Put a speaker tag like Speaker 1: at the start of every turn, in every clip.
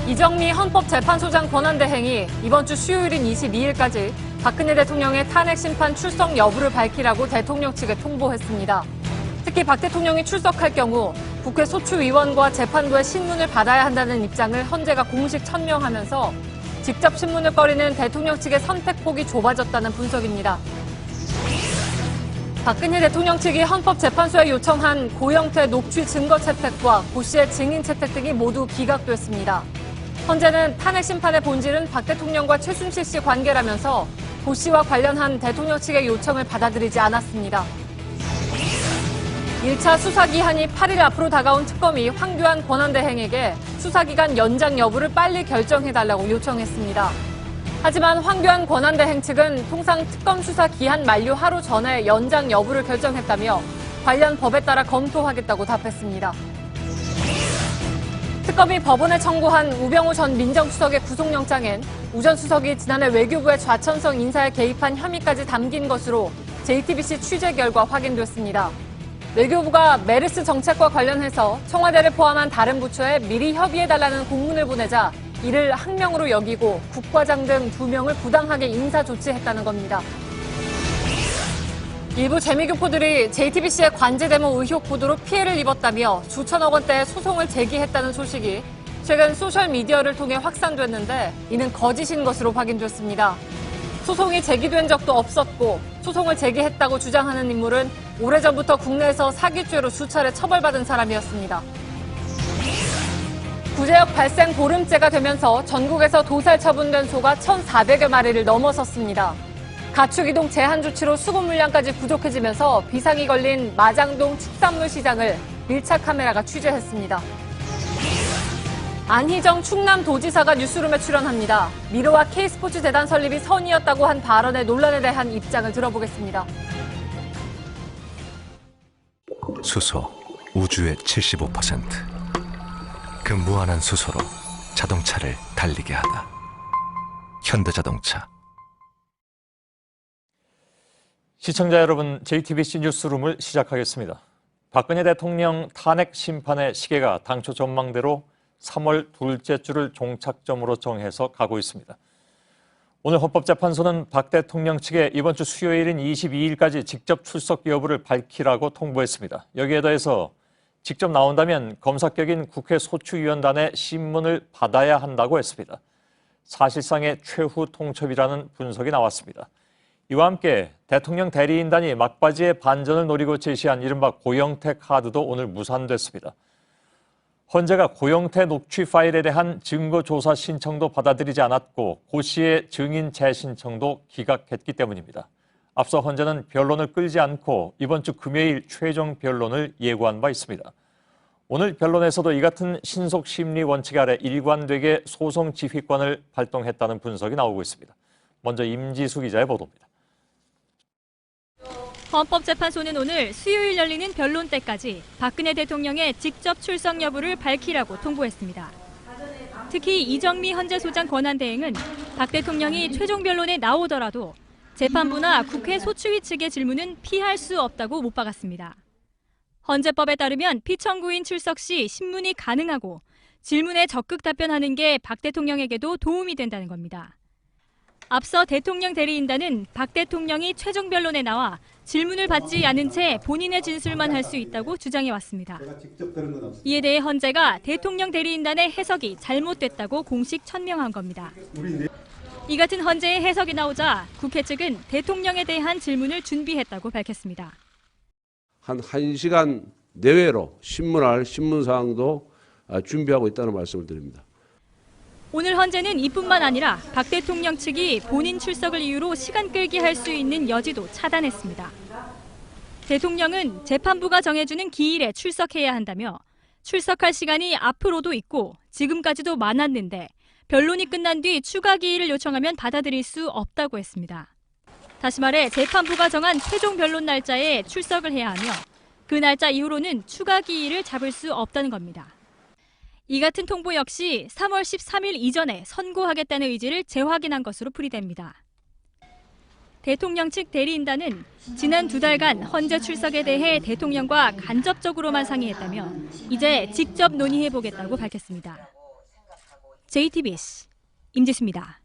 Speaker 1: 이정미 헌법재판소장 권한대행이 이번 주 수요일인 22일까지 박근혜 대통령의 탄핵 심판 출석 여부를 밝히라고 대통령 측에 통보했습니다. 특히 박 대통령이 출석할 경우 국회 소추위원과 재판부의 신문을 받아야 한다는 입장을 헌재가 공식 천명하면서 직접 신문을 꺼리는 대통령 측의 선택폭이 좁아졌다는 분석입니다. 박근혜 대통령 측이 헌법재판소에 요청한 고영태 녹취 증거 채택과 고 씨의 증인 채택 등이 모두 기각됐습니다. 헌재는 탄핵 심판의 본질은 박 대통령과 최순실 씨 관계라면서 고 씨와 관련한 대통령 측의 요청을 받아들이지 않았습니다. 1차 수사기한이 8일 앞으로 다가온 특검이 황교안 권한대행에게 수사기간 연장 여부를 빨리 결정해달라고 요청했습니다. 하지만 황교안 권한대행 측은 통상 특검 수사 기한 만료 하루 전에 연장 여부를 결정했다며 관련 법에 따라 검토하겠다고 답했습니다. 특검이 법원에 청구한 우병우 전 민정수석의 구속영장엔 우 전 수석이 지난해 외교부의 좌천성 인사에 개입한 혐의까지 담긴 것으로 JTBC 취재 결과 확인됐습니다. 외교부가 메르스 정책과 관련해서 청와대를 포함한 다른 부처에 미리 협의해달라는 공문을 보내자 이를 항명으로 여기고 국과장 등 2명을 부당하게 인사 조치했다는 겁니다. 일부 재미교포들이 JTBC의 관제대모 의혹 보도로 피해를 입었다며 수천억 원대의 소송을 제기했다는 소식이 최근 소셜미디어를 통해 확산됐는데 이는 거짓인 것으로 확인됐습니다. 소송이 제기된 적도 없었고 소송을 제기했다고 주장하는 인물은 오래전부터 국내에서 사기죄로 수차례 처벌받은 사람이었습니다. 구제역 발생 보름째가 되면서 전국에서 도살 처분된 소가 1,400여 마리를 넘어섰습니다. 가축 이동 제한 조치로 수급 물량까지 부족해지면서 비상이 걸린 마장동 축산물 시장을 밀착 카메라가 취재했습니다. 안희정 충남도지사가 뉴스룸에 출연합니다. 미르와 K스포츠재단 설립이 선의였다고 한 발언의 논란에 대한 입장을 들어보겠습니다.
Speaker 2: 수소, 우주의 75%. 그 무한한 수소로 자동차를 달리게 하다. 현대자동차.
Speaker 3: 시청자 여러분, JTBC 뉴스룸을 시작하겠습니다. 박근혜 대통령 탄핵 심판의 시계가 당초 전망대로 3월 둘째 주를 종착점으로 정해서 가고 있습니다. 오늘 헌법재판소는 박 대통령 측에 이번 주 수요일인 22일까지 직접 출석 여부를 밝히라고 통보했습니다. 여기에 더해서 직접 나온다면 검사격인 국회 소추위원단의 신문을 받아야 한다고 했습니다. 사실상의 최후 통첩이라는 분석이 나왔습니다. 이와 함께 대통령 대리인단이 막바지에 반전을 노리고 제시한 이른바 고영태 카드도 오늘 무산됐습니다. 헌재가 고영태 녹취 파일에 대한 증거조사 신청도 받아들이지 않았고 고 씨의 증인 재신청도 기각했기 때문입니다. 앞서 헌재는 변론을 끌지 않고 이번 주 금요일 최종 변론을 예고한 바 있습니다. 오늘 변론에서도 이 같은 신속심리 원칙 아래 일관되게 소송 지휘권을 발동했다는 분석이 나오고 있습니다. 먼저 임지수 기자의 보도입니다.
Speaker 4: 헌법재판소는 오늘 수요일 열리는 변론 때까지 박근혜 대통령의 직접 출석 여부를 밝히라고 통보했습니다. 특히 이정미 헌재소장 권한대행은 박 대통령이 최종 변론에 나오더라도 재판부나 국회 소추위 측의 질문은 피할 수 없다고 못 박았습니다. 헌재법에 따르면 피청구인 출석 시 신문이 가능하고 질문에 적극 답변하는 게 박 대통령에게도 도움이 된다는 겁니다. 앞서 대통령 대리인단은 박 대통령이 최종 변론에 나와 질문을 받지 않은 채 본인의 진술만 할 수 있다고 주장해왔습니다. 이에 대해 헌재가 대통령 대리인단의 해석이 잘못됐다고 공식 천명한 겁니다. 이 같은 헌재의 해석이 나오자 국회 측은 대통령에 대한 질문을 준비했다고 밝혔습니다.
Speaker 5: 한 1시간 내외로 신문할 신문사항도 준비하고 있다는 말씀을 드립니다.
Speaker 4: 오늘 헌재는 이뿐만 아니라 박 대통령 측이 본인 출석을 이유로 시간 끌기 할 수 있는 여지도 차단했습니다. 대통령은 재판부가 정해주는 기일에 출석해야 한다며 출석할 시간이 앞으로도 있고 지금까지도 많았는데 변론이 끝난 뒤 추가 기일을 요청하면 받아들일 수 없다고 했습니다. 다시 말해 재판부가 정한 최종 변론 날짜에 출석을 해야 하며 그 날짜 이후로는 추가 기일을 잡을 수 없다는 겁니다. 이 같은 통보 역시 3월 13일 이전에 선고하겠다는 의지를 재확인한 것으로 풀이됩니다. 대통령 측 대리인단은 지난 2달간 헌재 출석에 대해 대통령과 간접적으로만 상의했다며 이제 직접 논의해보겠다고 밝혔습니다. JTBC 임지수입니다.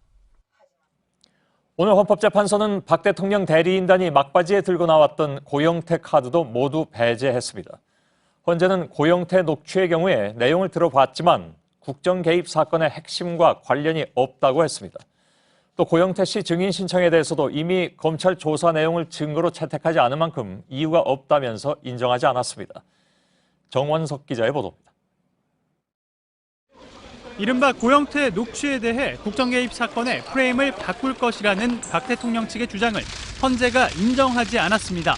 Speaker 3: 오늘 헌법재판소는 박 대통령 대리인단이 막바지에 들고 나왔던 고영태 카드도 모두 배제했습니다. 헌재는 고영태 녹취의 경우에 내용을 들어봤지만 국정 개입 사건의 핵심과 관련이 없다고 했습니다. 또 고영태 씨 증인 신청에 대해서도 이미 검찰 조사 내용을 증거로 채택하지 않은 만큼 이유가 없다면서 인정하지 않았습니다. 정원석 기자의 보도입니다.
Speaker 6: 이른바 고영태 녹취에 대해 국정개입 사건의 프레임을 바꿀 것이라는 박 대통령 측의 주장을 헌재가 인정하지 않았습니다.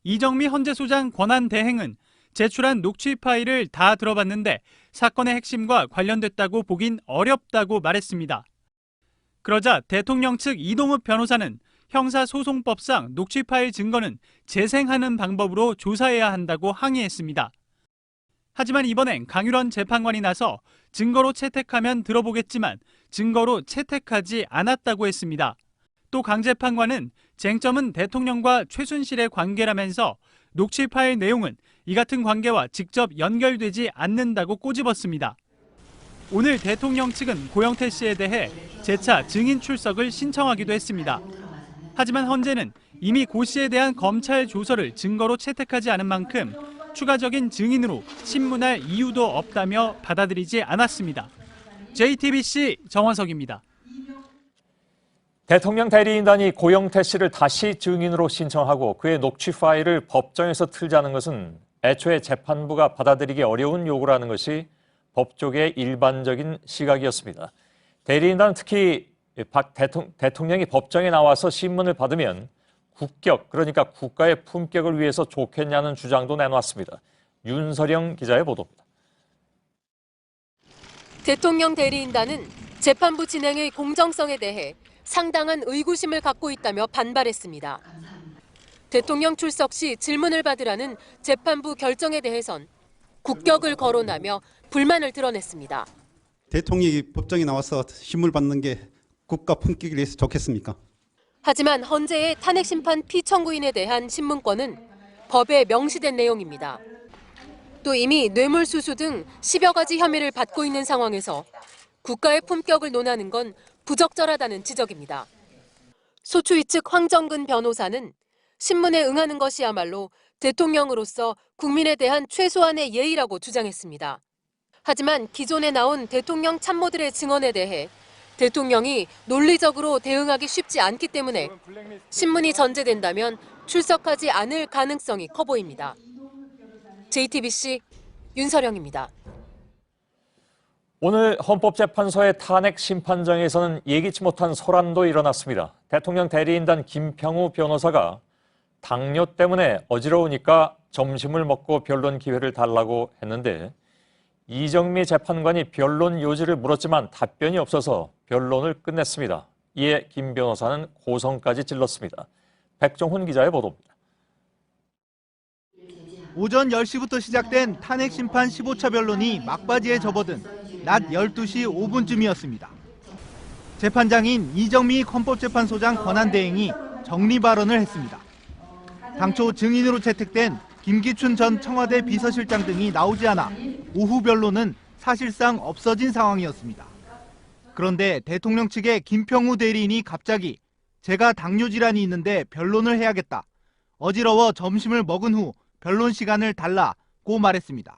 Speaker 6: 이정미 헌재소장 권한대행은 제출한 녹취 파일을 다 들어봤는데 사건의 핵심과 관련됐다고 보긴 어렵다고 말했습니다. 그러자 대통령 측 이동욱 변호사는 형사소송법상 녹취 파일 증거는 재생하는 방법으로 조사해야 한다고 항의했습니다. 하지만 이번엔 강율원 재판관이 나서 증거로 채택하면 들어보겠지만 증거로 채택하지 않았다고 했습니다. 또 강 재판관은 쟁점은 대통령과 최순실의 관계라면서 녹취 파일 내용은 이 같은 관계와 직접 연결되지 않는다고 꼬집었습니다. 오늘 대통령 측은 고영태 씨에 대해 재차 증인 출석을 신청하기도 했습니다. 하지만 헌재는 이미 고 씨에 대한 검찰 조서를 증거로 채택하지 않은 만큼 추가적인 증인으로 신문할 이유도 없다며 받아들이지 않았습니다. JTBC 정원석입니다.
Speaker 3: 대통령 대리인단이 고영태 씨를 다시 증인으로 신청하고 그의 녹취 파일을 법정에서 틀자는 것은 애초에 재판부가 받아들이기 어려운 요구라는 것이 법조계의 일반적인 시각이었습니다. 대리인단은 특히 박 대통령이 법정에 나와서 신문을 받으면 국격, 그러니까 국가의 품격을 위해서 좋겠냐는 주장도 내놓았습니다. 윤서령 기자의 보도입니다.
Speaker 7: 대통령 대리인단은 재판부 진행의 공정성에 대해 상당한 의구심을 갖고 있다며 반발했습니다. 대통령 출석 시 질문을 받으라는 재판부 결정에 대해선 국격을 거론하며 불만을 드러냈습니다.
Speaker 8: 대통령이 법정에 나와서 신문을 받는 게 국가 품격을 위해서 좋겠습니까?
Speaker 7: 하지만 헌재의 탄핵심판 피청구인에 대한 신문권은 법에 명시된 내용입니다. 또 이미 뇌물수수 등 10여 가지 혐의를 받고 있는 상황에서 국가의 품격을 논하는 건 부적절하다는 지적입니다. 소추위 측 황정근 변호사는 신문에 응하는 것이야말로 대통령으로서 국민에 대한 최소한의 예의라고 주장했습니다. 하지만 기존에 나온 대통령 참모들의 증언에 대해 대통령이 논리적으로 대응하기 쉽지 않기 때문에 신문이 전제된다면 출석하지 않을 가능성이 커 보입니다. JTBC 윤서령입니다.
Speaker 3: 오늘 헌법재판소의 탄핵 심판정에서는 예기치 못한 소란도 일어났습니다. 대통령 대리인단 김평우 변호사가 당뇨 때문에 어지러우니까 점심을 먹고 변론 기회를 달라고 했는데 이정미 재판관이 변론 요지를 물었지만 답변이 없어서 변론을 끝냈습니다. 이에 김 변호사는 고성까지 질렀습니다. 백종훈 기자의 보도입니다.
Speaker 9: 오전 10시부터 시작된 탄핵심판 15차 변론이 막바지에 접어든 낮 12시 5분쯤이었습니다. 재판장인 이정미 헌법재판소장 권한대행이 정리 발언을 했습니다. 당초 증인으로 채택된 김기춘 전 청와대 비서실장 등이 나오지 않아 오후 변론은 사실상 없어진 상황이었습니다. 그런데 대통령 측의 김평우 대리인이 갑자기 제가 당뇨 질환이 있는데 변론을 해야겠다. 어지러워 점심을 먹은 후 변론 시간을 달라고 말했습니다.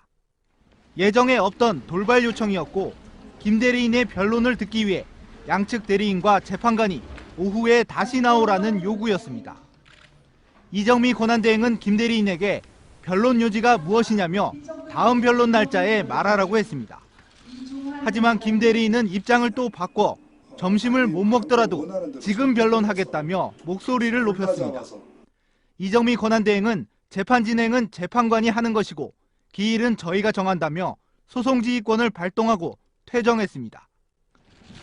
Speaker 9: 예정에 없던 돌발 요청이었고 김 대리인의 변론을 듣기 위해 양측 대리인과 재판관이 오후에 다시 나오라는 요구였습니다. 이정미 권한대행은 김 대리인에게 변론 요지가 무엇이냐며 다음 변론 날짜에 말하라고 했습니다. 하지만 김 대리인은 입장을 또 바꿔 점심을 못 먹더라도 지금 변론하겠다며 목소리를 높였습니다. 이정미 권한대행은 재판 진행은 재판관이 하는 것이고 기일은 저희가 정한다며 소송지휘권을 발동하고 퇴정했습니다.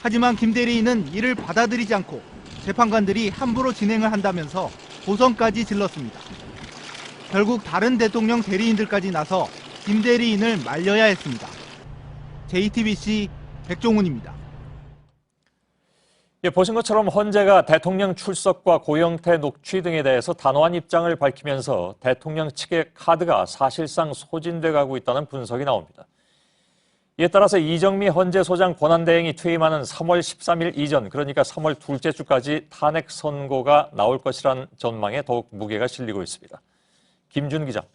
Speaker 9: 하지만 김 대리인은 이를 받아들이지 않고 재판관들이 함부로 진행을 한다면서 고성까지 질렀습니다. 결국 다른 대통령 대리인들까지 나서 김 대리인을 말려야 했습니다. JTBC 백종훈입니다.
Speaker 3: 보신 것처럼 헌재가 대통령 출석과 고영태 녹취 등에 대해서 단호한 입장을 밝히면서 대통령 측의 카드가 사실상 소진돼 가고 있다는 분석이 나옵니다. 이에 따라서 이정미 헌재소장 권한대행이 퇴임하는 3월 13일 이전, 그러니까 3월 둘째 주까지 탄핵 선고가 나올 것이란 전망에 더욱 무게가 실리고 있습니다. 김준 기자입니다.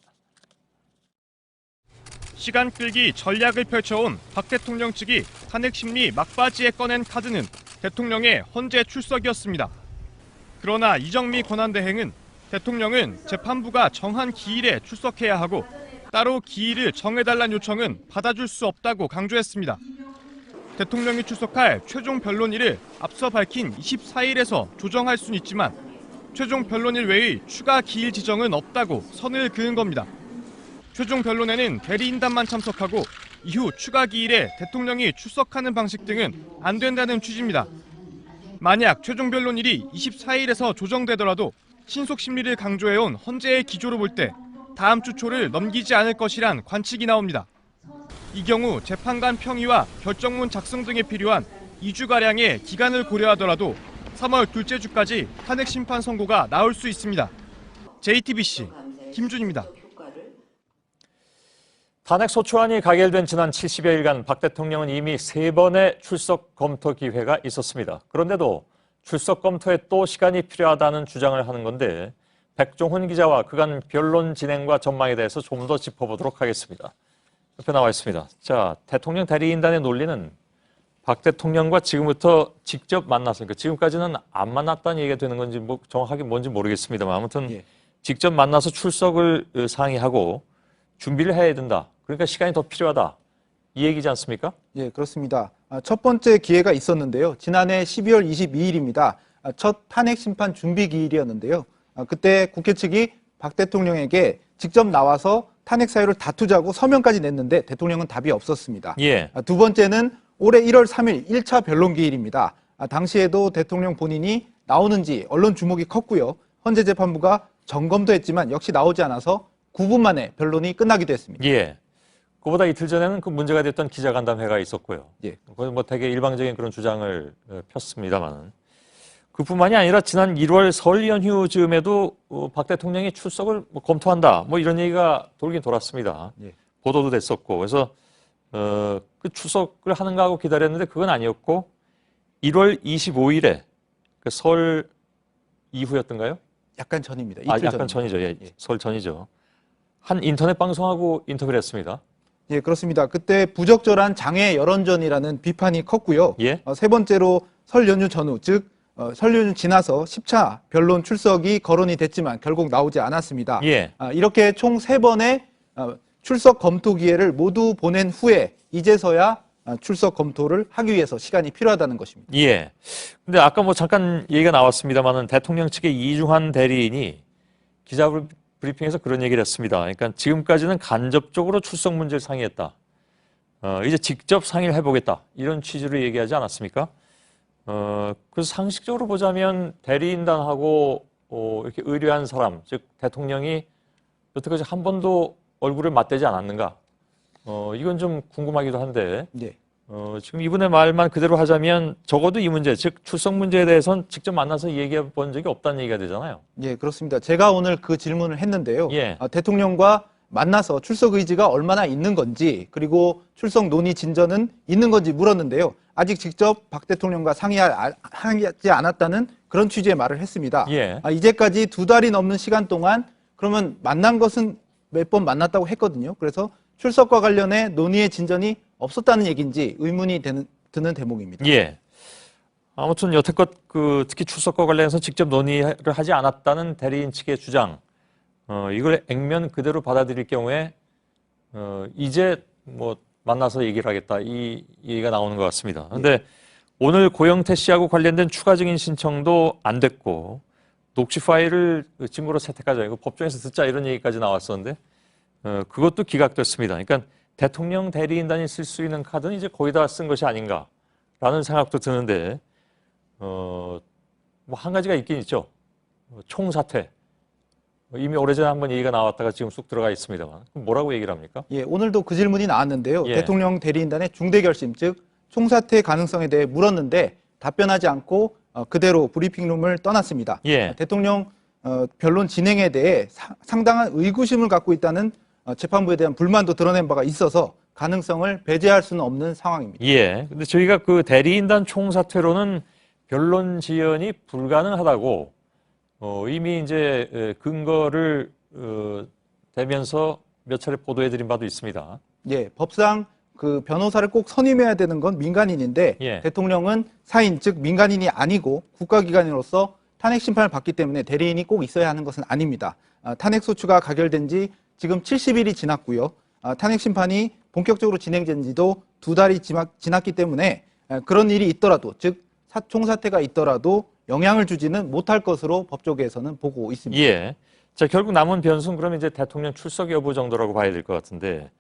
Speaker 10: 시간 끌기 전략을 펼쳐온 박 대통령 측이 탄핵 심리 막바지에 꺼낸 카드는 대통령의 헌재 출석이었습니다. 그러나 이정미 권한대행은 대통령은 재판부가 정한 기일에 출석해야 하고 따로 기일을 정해달란 요청은 받아줄 수 없다고 강조했습니다. 대통령이 출석할 최종 변론일을 앞서 밝힌 24일에서 조정할 수는 있지만 최종 변론일 외의 추가 기일 지정은 없다고 선을 그은 겁니다. 최종 변론에는 대리인단만 참석하고 이후 추가 기일에 대통령이 출석하는 방식 등은 안 된다는 취지입니다. 만약 최종 변론일이 24일에서 조정되더라도 신속 심리를 강조해온 헌재의 기조로 볼 때 다음 주 초를 넘기지 않을 것이란 관측이 나옵니다. 이 경우 재판관 평의와 결정문 작성 등에 필요한 2주가량의 기간을 고려하더라도 3월 둘째 주까지 탄핵 심판 선고가 나올 수 있습니다. JTBC 김준입니다.
Speaker 3: 탄핵 소추안이 가결된 지난 70여일간 박 대통령은 이미 3번의 출석 검토 기회가 있었습니다. 그런데도 출석 검토에 또 시간이 필요하다는 주장을 하는 건데 백종훈 기자와 그간 변론 진행과 전망에 대해서 좀 더 짚어보도록 하겠습니다. 옆에 나와 있습니다. 자, 대통령 대리인단의 논리는 박 대통령과 지금부터 직접 만나서, 그러니까 지금까지는 안 만났다는 얘기가 되는 건지 뭐 정확하게 뭔지 모르겠습니다만 아무튼 직접 만나서 출석을 상의하고 준비를 해야 된다. 그러니까 시간이 더 필요하다. 이 얘기지 않습니까?
Speaker 11: 예, 그렇습니다. 첫 번째 기회가 있었는데요. 지난해 12월 22일입니다. 첫 탄핵 심판 준비 기일이었는데요. 그때 국회 측이 박 대통령에게 직접 나와서 탄핵 사유를 다투자고 서면까지 냈는데 대통령은 답이 없었습니다.
Speaker 3: 예.
Speaker 11: 두 번째는 올해 1월 3일 1차 변론 기일입니다. 당시에도 대통령 본인이 나오는지 언론 주목이 컸고요. 헌재재판부가 점검도 했지만 역시 나오지 않아서 9분 만에 변론이 끝나기도 했습니다.
Speaker 3: 예. 그보다 이틀 전에는 그 문제가 됐던 기자간담회가 있었고요.
Speaker 11: 예.
Speaker 3: 뭐 되게 일방적인 그런 주장을 폈습니다만 그뿐만이 아니라 지난 1월 설 연휴 즈음에도 박 대통령이 출석을 검토한다. 뭐 이런 얘기가 돌긴 돌았습니다.
Speaker 11: 예.
Speaker 3: 보도도 됐었고 그래서 그 출석을 하는가 하고 기다렸는데 그건 아니었고 1월 25일에 그 설 이후였던가요?
Speaker 11: 약간 전입니다.
Speaker 3: 약간 전이죠. 예. 설 전이죠. 한 인터넷 방송하고 인터뷰를 했습니다.
Speaker 11: 예, 그렇습니다. 그때 부적절한 장외 여론전이라는 비판이 컸고요.
Speaker 3: 예?
Speaker 11: 세 번째로 설 연휴 전후, 즉 설 연휴 지나서 10차 변론 출석이 거론이 됐지만 결국 나오지 않았습니다.
Speaker 3: 예.
Speaker 11: 이렇게 총 3번의 출석 검토 기회를 모두 보낸 후에 이제서야 출석 검토를 하기 위해서 시간이 필요하다는 것입니다.
Speaker 3: 예. 근데 아까 뭐 잠깐 얘기가 나왔습니다만은 대통령 측의 이중환 대리인이 기자 브리핑에서 그런 얘기를 했습니다. 그러니까 지금까지는 간접적으로 출석 문제를 상의했다. 이제 직접 상의를 해보겠다. 이런 취지로 얘기하지 않았습니까? 그래서 상식적으로 보자면 대리인단하고 이렇게 의뢰한 사람, 즉 대통령이 여태까지 한 번도 얼굴을 맞대지 않았는가? 이건 좀 궁금하기도 한데
Speaker 11: 네.
Speaker 3: 지금 이분의 말만 그대로 하자면 적어도 이 문제, 즉 출석 문제에 대해서는 직접 만나서 얘기해 본 적이 없다는 얘기가 되잖아요.
Speaker 11: 예, 그렇습니다. 제가 오늘 그 질문을 했는데요.
Speaker 3: 예.
Speaker 11: 대통령과 만나서 출석 의지가 얼마나 있는 건지 그리고 출석 논의 진전은 있는 건지 물었는데요. 아직 직접 박 대통령과 상의하지 않았다는 그런 취지의 말을 했습니다.
Speaker 3: 예.
Speaker 11: 이제까지 2달이 넘는 시간 동안 그러면 만난 것은 몇 번 만났다고 했거든요. 그래서 출석과 관련해 논의의 진전이 없었다는 얘기인지 의문이 드는 대목입니다.
Speaker 3: 예. 아무튼 여태껏 특히 출석과 관련해서 직접 논의를 하지 않았다는 대리인 측의 주장, 이걸 액면 그대로 받아들일 경우에 이제 뭐 만나서 얘기를 하겠다 이 얘기가 나오는 것 같습니다. 그런데 오늘 고영태 씨하고 관련된 추가 증인 신청도 안 됐고 녹취 파일을 증거로 채택하자, 이거 법정에서 듣자 이런 얘기까지 나왔었는데 그것도 기각됐습니다. 그러니까 대통령 대리인단이 쓸 수 있는 카드는 이제 거의 다 쓴 것이 아닌가라는 생각도 드는데 뭐 한 가지가 있긴 있죠. 총사퇴. 이미 오래전에 한번 얘기가 나왔다가 지금 쑥 들어가 있습니다만 그럼 뭐라고 얘기를 합니까?
Speaker 11: 예, 오늘도 그 질문이 나왔는데요.
Speaker 3: 예.
Speaker 11: 대통령 대리인단의 중대 결심, 즉 총사퇴 가능성에 대해 물었는데 답변하지 않고 그대로 브리핑룸을 떠났습니다.
Speaker 3: 예.
Speaker 11: 대통령 변론 진행에 대해 상당한 의구심을 갖고 있다는 재판부에 대한 불만도 드러낸 바가 있어서 가능성을 배제할 수는 없는 상황입니다.
Speaker 3: 예. 근데 저희가 그 대리인단 총사퇴로는 변론 지연이 불가능하다고 이미 이제 근거를 대면서 몇 차례 보도해드린 바도 있습니다.
Speaker 11: 예, 법상 그 변호사를 꼭 선임해야 되는 건 민간인인데
Speaker 3: 예.
Speaker 11: 대통령은 사인 즉 민간인이 아니고 국가기관으로서 탄핵 심판을 받기 때문에 대리인이 꼭 있어야 하는 것은 아닙니다. 탄핵 소추가 가결된 지 지금 70일이 지났고요. 탄핵 심판이 본격적으로 진행된 지도 2달이 지났기 때문에 그런 일이 있더라도 즉 총사퇴가 있더라도 영향을 주지는 못할 것으로 법조계에서는 보고 있습니다.
Speaker 3: 예. 자, 결국 남은 변수는 그럼 이제 대통령 출석 여부 정도라고 봐야 될 것 같은데,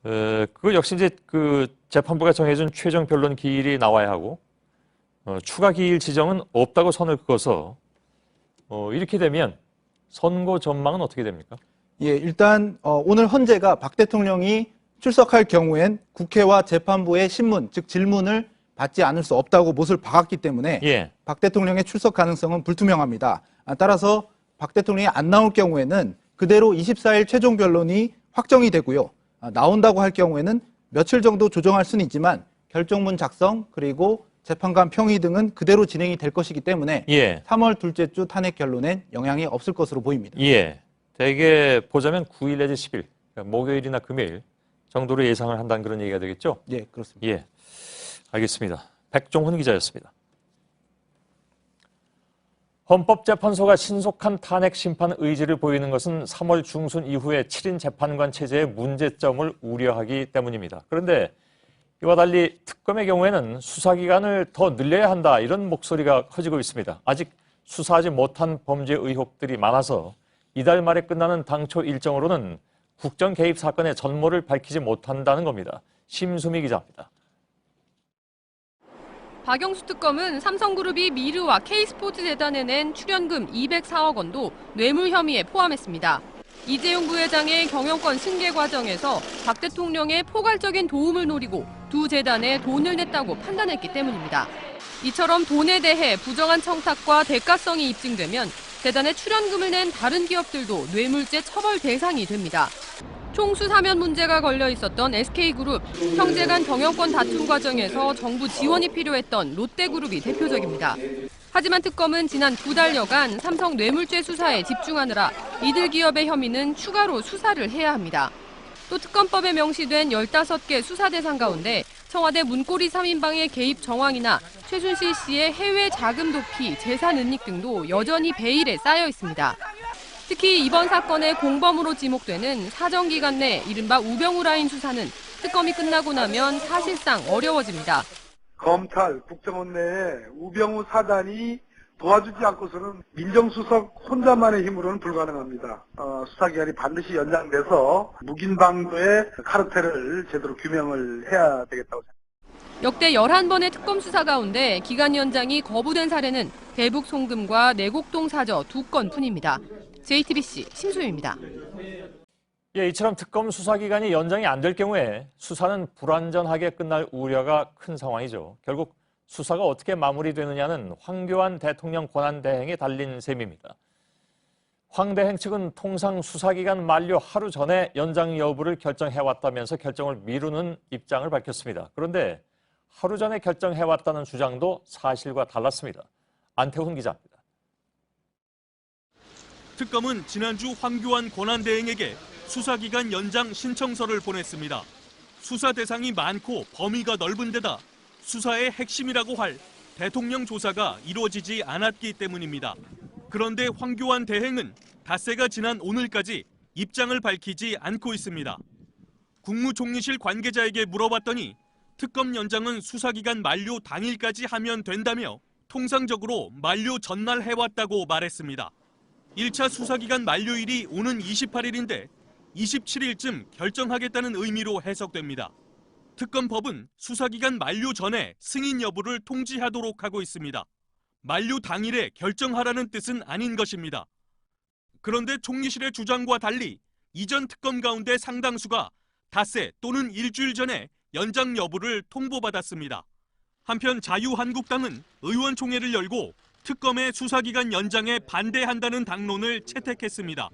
Speaker 3: 그거 역시 이제 그 재판부가 정해준 최종 변론 기일이 나와야 하고, 추가 기일 지정은 없다고 선을 그어서, 이렇게 되면 선고 전망은 어떻게 됩니까?
Speaker 11: 예, 일단 오늘 헌재가 박 대통령이 출석할 경우엔 국회와 재판부의 신문, 즉 질문을 받지 않을 수 없다고 못을 박았기 때문에
Speaker 3: 예.
Speaker 11: 박 대통령의 출석 가능성은 불투명합니다. 따라서 박 대통령이 안 나올 경우에는 그대로 24일 최종 변론이 확정이 되고요. 나온다고 할 경우에는 며칠 정도 조정할 수는 있지만 결정문 작성 그리고 재판관 평의 등은 그대로 진행이 될 것이기 때문에
Speaker 3: 예.
Speaker 11: 3월 둘째 주 탄핵 결론엔 영향이 없을 것으로 보입니다.
Speaker 3: 예. 대개 보자면 9일 내지 10일, 그러니까 목요일이나 금요일 정도로 예상을 한다는 그런 얘기가 되겠죠?
Speaker 11: 예, 그렇습니다.
Speaker 3: 예. 알겠습니다. 백종훈 기자였습니다. 헌법재판소가 신속한 탄핵 심판 의지를 보이는 것은 3월 중순 이후에 7인 재판관 체제의 문제점을 우려하기 때문입니다. 그런데 이와 달리 특검의 경우에는 수사기간을 더 늘려야 한다 이런 목소리가 커지고 있습니다. 아직 수사하지 못한 범죄 의혹들이 많아서 이달 말에 끝나는 당초 일정으로는 국정 개입 사건의 전모를 밝히지 못한다는 겁니다. 심수미 기자입니다.
Speaker 7: 박영수 특검은 삼성그룹이 미르와 K스포츠재단에 낸 출연금 204억 원도 뇌물 혐의에 포함했습니다. 이재용 부회장의 경영권 승계 과정에서 박 대통령의 포괄적인 도움을 노리고 두 재단에 돈을 냈다고 판단했기 때문입니다. 이처럼 돈에 대해 부정한 청탁과 대가성이 입증되면 재단에 출연금을 낸 다른 기업들도 뇌물죄 처벌 대상이 됩니다. 총수사면 문제가 걸려 있었던 SK그룹, 형제 간 경영권 다툼 과정에서 정부 지원이 필요했던 롯데그룹이 대표적입니다. 하지만 특검은 지난 9달여간 삼성 뇌물죄 수사에 집중하느라 이들 기업의 혐의는 추가로 수사를 해야 합니다. 또 특검법에 명시된 15개 수사 대상 가운데 청와대 문고리 3인방의 개입 정황이나 최순실 씨의 해외 자금 도피, 재산 은닉 등도 여전히 베일에 쌓여 있습니다. 특히 이번 사건의 공범으로 지목되는 사정기간 내 이른바 우병우 라인 수사는 특검이 끝나고 나면 사실상 어려워집니다.
Speaker 12: 검찰, 국정원 내에 우병우 사단이 도와주지 않고서는 민정수석 혼자만의 힘으로는 불가능합니다. 수사기간이 반드시 연장돼서 묵인방도의 카르텔을 제대로 규명을 해야 되겠다고 생각합니다.
Speaker 7: 역대 11번의 특검 수사 가운데 기간 연장이 거부된 사례는 대북 송금과 내곡동 사저 2건뿐입니다. JTBC 심소유입니다.
Speaker 3: 예, 이처럼 특검 수사 기간이 연장이 안 될 경우에 수사는 불완전하게 끝날 우려가 큰 상황이죠. 결국 수사가 어떻게 마무리되느냐는 황교안 대통령 권한대행에 달린 셈입니다. 황 대행 측은 통상 수사기간 만료 하루 전에 연장 여부를 결정해왔다면서 결정을 미루는 입장을 밝혔습니다. 그런데 하루 전에 결정해왔다는 주장도 사실과 달랐습니다. 안태훈 기자입니다.
Speaker 13: 특검은 지난주 황교안 권한대행에게 수사기간 연장 신청서를 보냈습니다. 수사 대상이 많고 범위가 넓은 데다 수사의 핵심이라고 할 대통령 조사가 이루어지지 않았기 때문입니다. 그런데 황교안 대행은 닷새가 지난 오늘까지 입장을 밝히지 않고 있습니다. 국무총리실 관계자에게 물어봤더니 특검 연장은 수사기간 만료 당일까지 하면 된다며 통상적으로 만료 전날 해왔다고 말했습니다. 1차 수사기간 만료일이 오는 28일인데 27일쯤 결정하겠다는 의미로 해석됩니다. 특검법은 수사기간 만료 전에 승인 여부를 통지하도록 하고 있습니다. 만료 당일에 결정하라는 뜻은 아닌 것입니다. 그런데 총리실의 주장과 달리 이전 특검 가운데 상당수가 닷새 또는 일주일 전에 연장 여부를 통보받았습니다. 한편 자유한국당은 의원총회를 열고 특검의 수사기간 연장에 반대한다는 당론을 채택했습니다.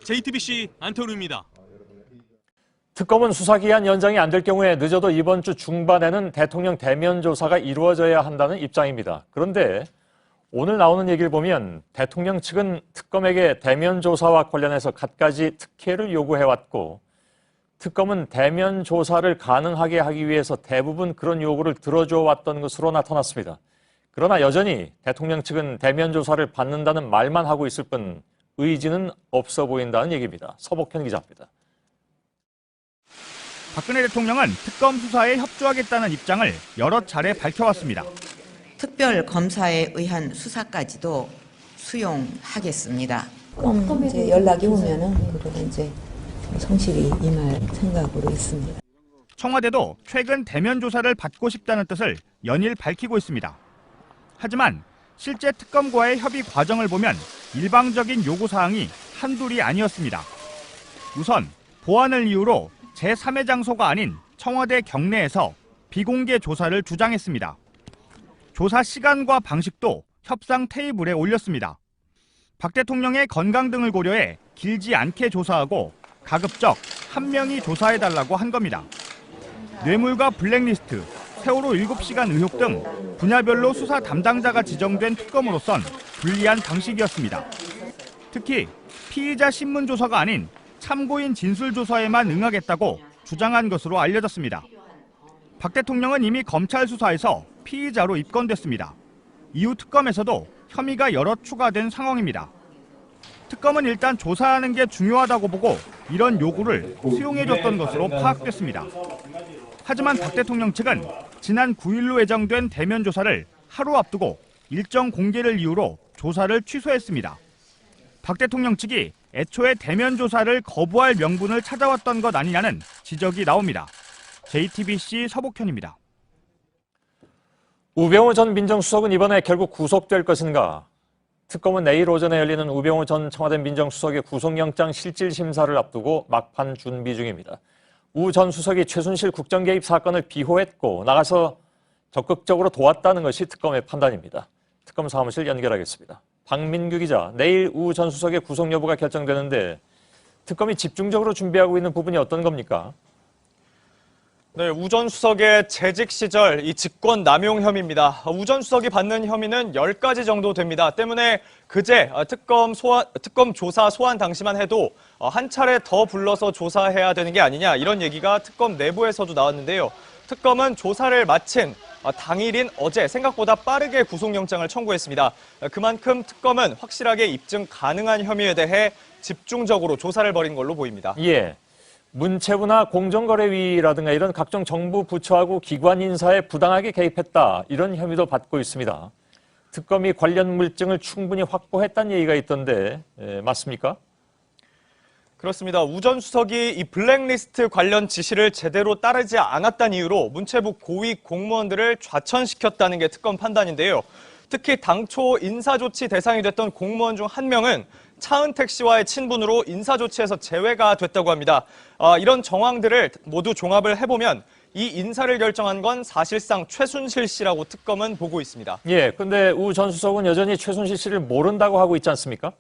Speaker 13: JTBC 안태훈입니다.
Speaker 3: 특검은 수사기한 연장이 안 될 경우에 늦어도 이번 주 중반에는 대통령 대면 조사가 이루어져야 한다는 입장입니다. 그런데 오늘 나오는 얘기를 보면 대통령 측은 특검에게 대면 조사와 관련해서 갖가지 특혜를 요구해왔고 특검은 대면 조사를 가능하게 하기 위해서 대부분 그런 요구를 들어줘 왔던 것으로 나타났습니다. 그러나 여전히 대통령 측은 대면 조사를 받는다는 말만 하고 있을 뿐 의지는 없어 보인다는 얘기입니다. 서복현 기자입니다.
Speaker 14: 박근혜 대통령은 특검 수사에 협조하겠다는 입장을 여러 차례 밝혀왔습니다.
Speaker 15: 특별 검사에 의한 수사까지도 수용하겠습니다. 이제 연락이 오면은 그거는 이제 성실히 임할 생각으로 있습니다.
Speaker 14: 청와대도 최근 대면 조사를 받고 싶다는 뜻을 연일 밝히고 있습니다. 하지만 실제 특검과의 협의 과정을 보면 일방적인 요구사항이 한둘이 아니었습니다. 우선 보안을 이유로 제3의 장소가 아닌 청와대 경내에서 비공개 조사를 주장했습니다. 조사 시간과 방식도 협상 테이블에 올렸습니다. 박 대통령의 건강 등을 고려해 길지 않게 조사하고 가급적 한 명이 조사해달라고 한 겁니다. 뇌물과 블랙리스트, 세월호 7시간 의혹 등 분야별로 수사 담당자가 지정된 특검으로선 불리한 방식이었습니다. 특히 피의자 신문 조사가 아닌 참고인 진술 조사에만 응하겠다고 주장한 것으로 알려졌습니다. 박 대통령은 이미 검찰 수사에서 피의자로 입건됐습니다. 이후 특검에서도 혐의가 여러 추가된 상황입니다. 특검은 일단 조사하는 게 중요하다고 보고 이런 요구를 수용해줬던 것으로 파악됐습니다. 하지만 박 대통령 측은 지난 9일로 예정된 대면 조사를 하루 앞두고 일정 공개를 이유로 조사를 취소했습니다. 박 대통령 측이 애초에 대면 조사를 거부할 명분을 찾아왔던 것 아니냐는 지적이 나옵니다. JTBC 서복현입니다.
Speaker 3: 우병우 전 민정수석은 이번에 결국 구속될 것인가? 특검은 내일 오전에 열리는 우병우 전 청와대 민정수석의 구속영장 실질심사를 앞두고 막판 준비 중입니다. 우 전 수석이 최순실 국정개입 사건을 비호했고 나가서 적극적으로 도왔다는 것이 특검의 판단입니다. 특검 사무실 연결하겠습니다. 박민규 기자, 내일 우 전 수석의 구속 여부가 결정되는데 특검이 집중적으로 준비하고 있는 부분이 어떤 겁니까?
Speaker 16: 네, 우 전 수석의 재직 시절 이 직권 남용 혐의입니다. 우 전 수석이 받는 혐의는 10가지 정도 됩니다. 때문에 그제 특검 조사 소환 당시만 해도 한 차례 더 불러서 조사해야 되는 게 아니냐 이런 얘기가 특검 내부에서도 나왔는데요. 특검은 조사를 마친 당일인 어제 생각보다 빠르게 구속영장을 청구했습니다. 그만큼 특검은 확실하게 입증 가능한 혐의에 대해 집중적으로 조사를 벌인 걸로 보입니다.
Speaker 3: 예. 문체부나 공정거래위라든가 이런 각종 정부 부처하고 기관 인사에 부당하게 개입했다. 이런 혐의도 받고 있습니다. 특검이 관련 물증을 충분히 확보했다는 얘기가 있던데 맞습니까?
Speaker 16: 그렇습니다. 우 전 수석이 이 블랙리스트 관련 지시를 제대로 따르지 않았다는 이유로 문체부 고위 공무원들을 좌천시켰다는 게 특검 판단인데요. 특히 당초 인사조치 대상이 됐던 공무원 중 한 명은 차은택 씨와의 친분으로 인사조치에서 제외가 됐다고 합니다. 이런 정황들을 모두 종합을 해보면 이 인사를 결정한 건 사실상 최순실 씨라고 특검은 보고 있습니다.
Speaker 3: 예, 근데 우 전 수석은 여전히 최순실 씨를 모른다고 하고 있지 않습니까?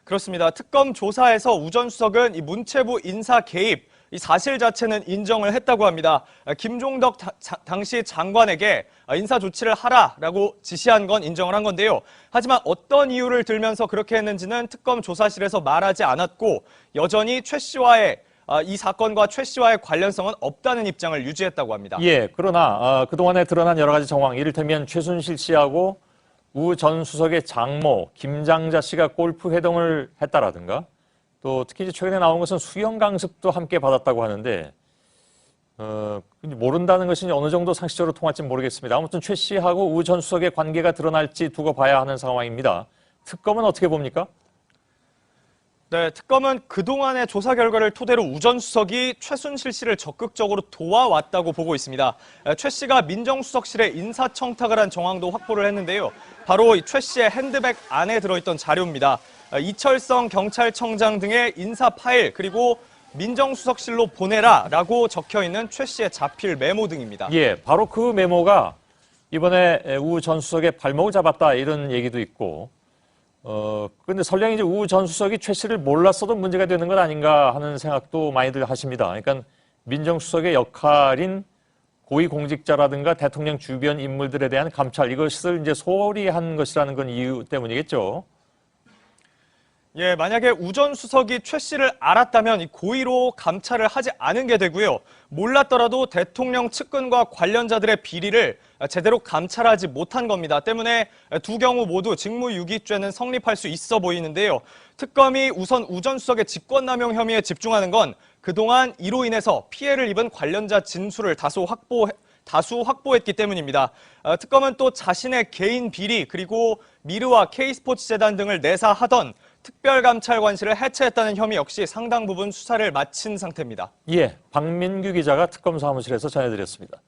Speaker 16: 그렇습니다. 특검 조사에서 우 전 수석은 이 문체부 인사 개입, 이 사실 자체는 인정을 했다고 합니다. 김종덕 당시 장관에게 인사 조치를 하라라고 지시한 건 인정을 한 건데요. 하지만 어떤 이유를 들면서 그렇게 했는지는 특검 조사실에서 말하지 않았고 여전히 최 씨와의 이 사건과 최 씨와의 관련성은 없다는 입장을 유지했다고 합니다.
Speaker 3: 예, 그러나 그동안에 드러난 여러 가지 정황, 이를테면 최순실 씨하고 우 전 수석의 장모 김장자 씨가 골프 회동을 했다라든가 또 특히 이제 최근에 나온 것은 수영 강습도 함께 받았다고 하는데 모른다는 것이 어느 정도 상식적으로 통할지 모르겠습니다. 아무튼 최 씨하고 우 전 수석의 관계가 드러날지 두고 봐야 하는 상황입니다. 특검은 어떻게 봅니까?
Speaker 16: 네, 특검은 그동안의 조사 결과를 토대로 우 전 수석이 최순실 씨를 적극적으로 도와왔다고 보고 있습니다. 최 씨가 민정수석실에 인사청탁을 한 정황도 확보를 했는데요. 바로 이 최 씨의 핸드백 안에 들어있던 자료입니다. 이철성 경찰청장 등의 인사 파일 그리고 민정수석실로 보내라라고 적혀있는 최 씨의 자필 메모 등입니다.
Speaker 3: 예, 바로 그 메모가 이번에 우 전 수석의 발목을 잡았다 이런 얘기도 있고 근데 설령 이제 우 전 수석이 최 씨를 몰랐어도 문제가 되는 것 아닌가 하는 생각도 많이들 하십니다. 그러니까 민정수석의 역할인 고위공직자라든가 대통령 주변 인물들에 대한 감찰, 이것을 이제 소홀히 한 것이라는 건 이유 때문이겠죠.
Speaker 16: 예, 만약에 우 전 수석이 최 씨를 알았다면 이 고의로 감찰을 하지 않은 게 되고요. 몰랐더라도 대통령 측근과 관련자들의 비리를 제대로 감찰하지 못한 겁니다. 때문에 두 경우 모두 직무유기죄는 성립할 수 있어 보이는데요. 특검이 우선 우 전 수석의 직권남용 혐의에 집중하는 건 그동안 이로 인해서 피해를 입은 관련자 진술을 다수 확보했기 때문입니다. 특검은 또 자신의 개인 비리 그리고 미르와 K스포츠재단 등을 내사하던 특별감찰관실을 해체했다는 혐의 역시 상당 부분 수사를 마친 상태입니다.
Speaker 3: 예, 박민규 기자가 특검 사무실에서 전해드렸습니다.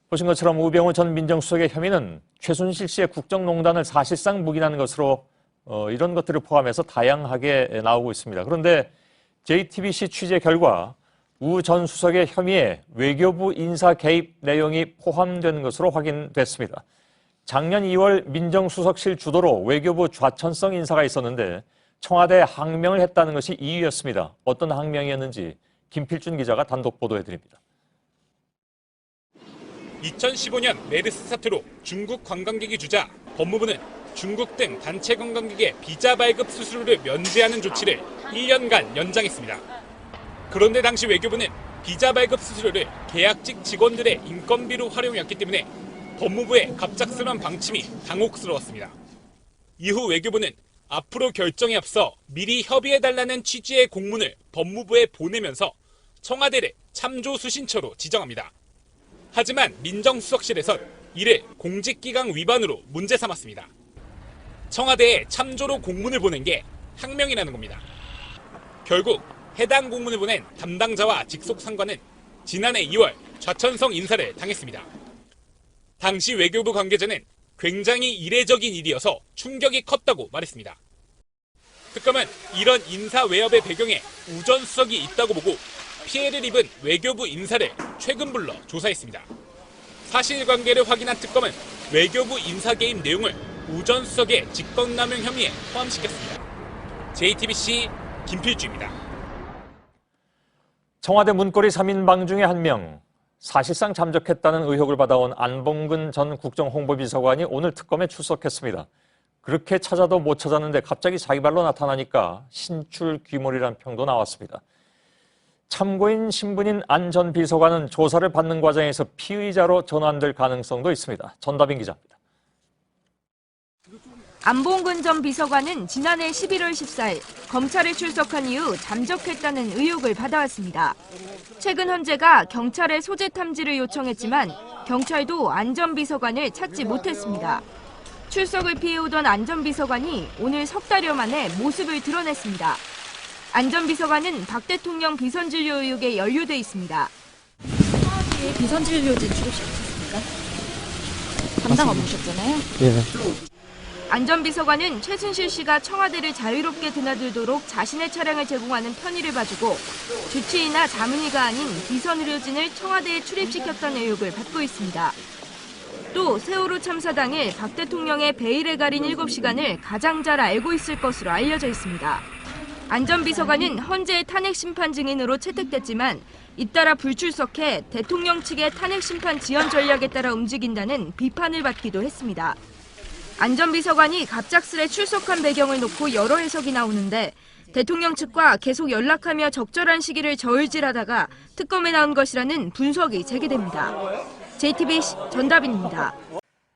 Speaker 3: 보신 것처럼 우병우 전 민정수석의 혐의는 최순실 씨의 국정농단을 사실상 묵인한 것으로 이런 것들을 포함해서 다양하게 나오고 있습니다. 그런데 JTBC 취재 결과 우 전 수석의 혐의에 외교부 인사 개입 내용이 포함된 것으로 확인됐습니다. 작년 2월 민정수석실 주도로 외교부 좌천성 인사가 있었는데 청와대에 항명을 했다는 것이 이유였습니다. 어떤 항명이었는지 김필준 기자가 단독 보도해드립니다.
Speaker 17: 2015년 메르스 사태로 중국 관광객이 주자 법무부는 중국 등 단체 관광객의 비자 발급 수수료를 면제하는 조치를 1년간 연장했습니다. 그런데 당시 외교부는 비자 발급 수수료를 계약직 직원들의 인건비로 활용했기 때문에 법무부의 갑작스러운 방침이 당혹스러웠습니다. 이후 외교부는 앞으로 결정에 앞서 미리 협의해달라는 취지의 공문을 법무부에 보내면서 청와대를 참조수 신처로 지정합니다. 하지만 민정수석실에선 이를 공직기강 위반으로 문제 삼았습니다. 청와대에 참조로 공문을 보낸 게 항명이라는 겁니다. 결국 해당 공문을 보낸 담당자와 직속 상관은 지난해 2월 좌천성 인사를 당했습니다. 당시 외교부 관계자는 굉장히 이례적인 일이어서 충격이 컸다고 말했습니다. 특검은 이런 인사 외압의 배경에 우 전 수석이 있다고 보고 피해를 입은 외교부 인사를 최근 불러 조사했습니다. 사실관계를 확인한 특검은 외교부 인사 개입 내용을 우 전 수석의 직권남용 혐의에 포함시켰습니다. JTBC 김필주입니다.
Speaker 3: 청와대 문고리 3인방 중에 한 명, 사실상 잠적했다는 의혹을 받아온 안봉근 전 국정홍보비서관이 오늘 특검에 출석했습니다. 그렇게 찾아도 못 찾았는데 갑자기 자기 발로 나타나니까 신출귀몰이라는 평도 나왔습니다. 참고인 신분인 안 전 비서관은 조사를 받는 과정에서 피의자로 전환될 가능성도 있습니다. 전다빈 기자입니다.
Speaker 18: 안봉근 전 비서관은 지난해 11월 14일 검찰에 출석한 이후 잠적했다는 의혹을 받아왔습니다. 최근 헌재가 경찰에 소재 탐지를 요청했지만 경찰도 안 전 비서관을 찾지 못했습니다. 출석을 피해오던 안 전 비서관이 오늘 석 달여 만에 모습을 드러냈습니다. 안 전 비서관은 박 대통령 비선진료 의혹에 연루돼 있습니다.
Speaker 19: 청와대에 비선진료진 출입시켰습니까? 담당 업무셨잖아요.
Speaker 18: 예. 안 전 비서관은 최순실 씨가 청와대를 자유롭게 드나들도록 자신의 차량을 제공하는 편의를 봐주고 주치의나 자문의가 아닌 비선의료진을 청와대에 출입시켰다는 의혹을 받고 있습니다. 또 세월호 참사 당일 박 대통령의 베일에 가린 7시간을 가장 잘 알고 있을 것으로 알려져 있습니다. 안 전 비서관은 헌재의 탄핵 심판 증인으로 채택됐지만 잇따라 불출석해 대통령 측의 탄핵 심판 지연 전략에 따라 움직인다는 비판을 받기도 했습니다. 안 전 비서관이 갑작스레 출석한 배경을 놓고 여러 해석이 나오는데 대통령 측과 계속 연락하며 적절한 시기를 저울질하다가 특검에 나온 것이라는 분석이 제기됩니다. JTBC 전다빈입니다.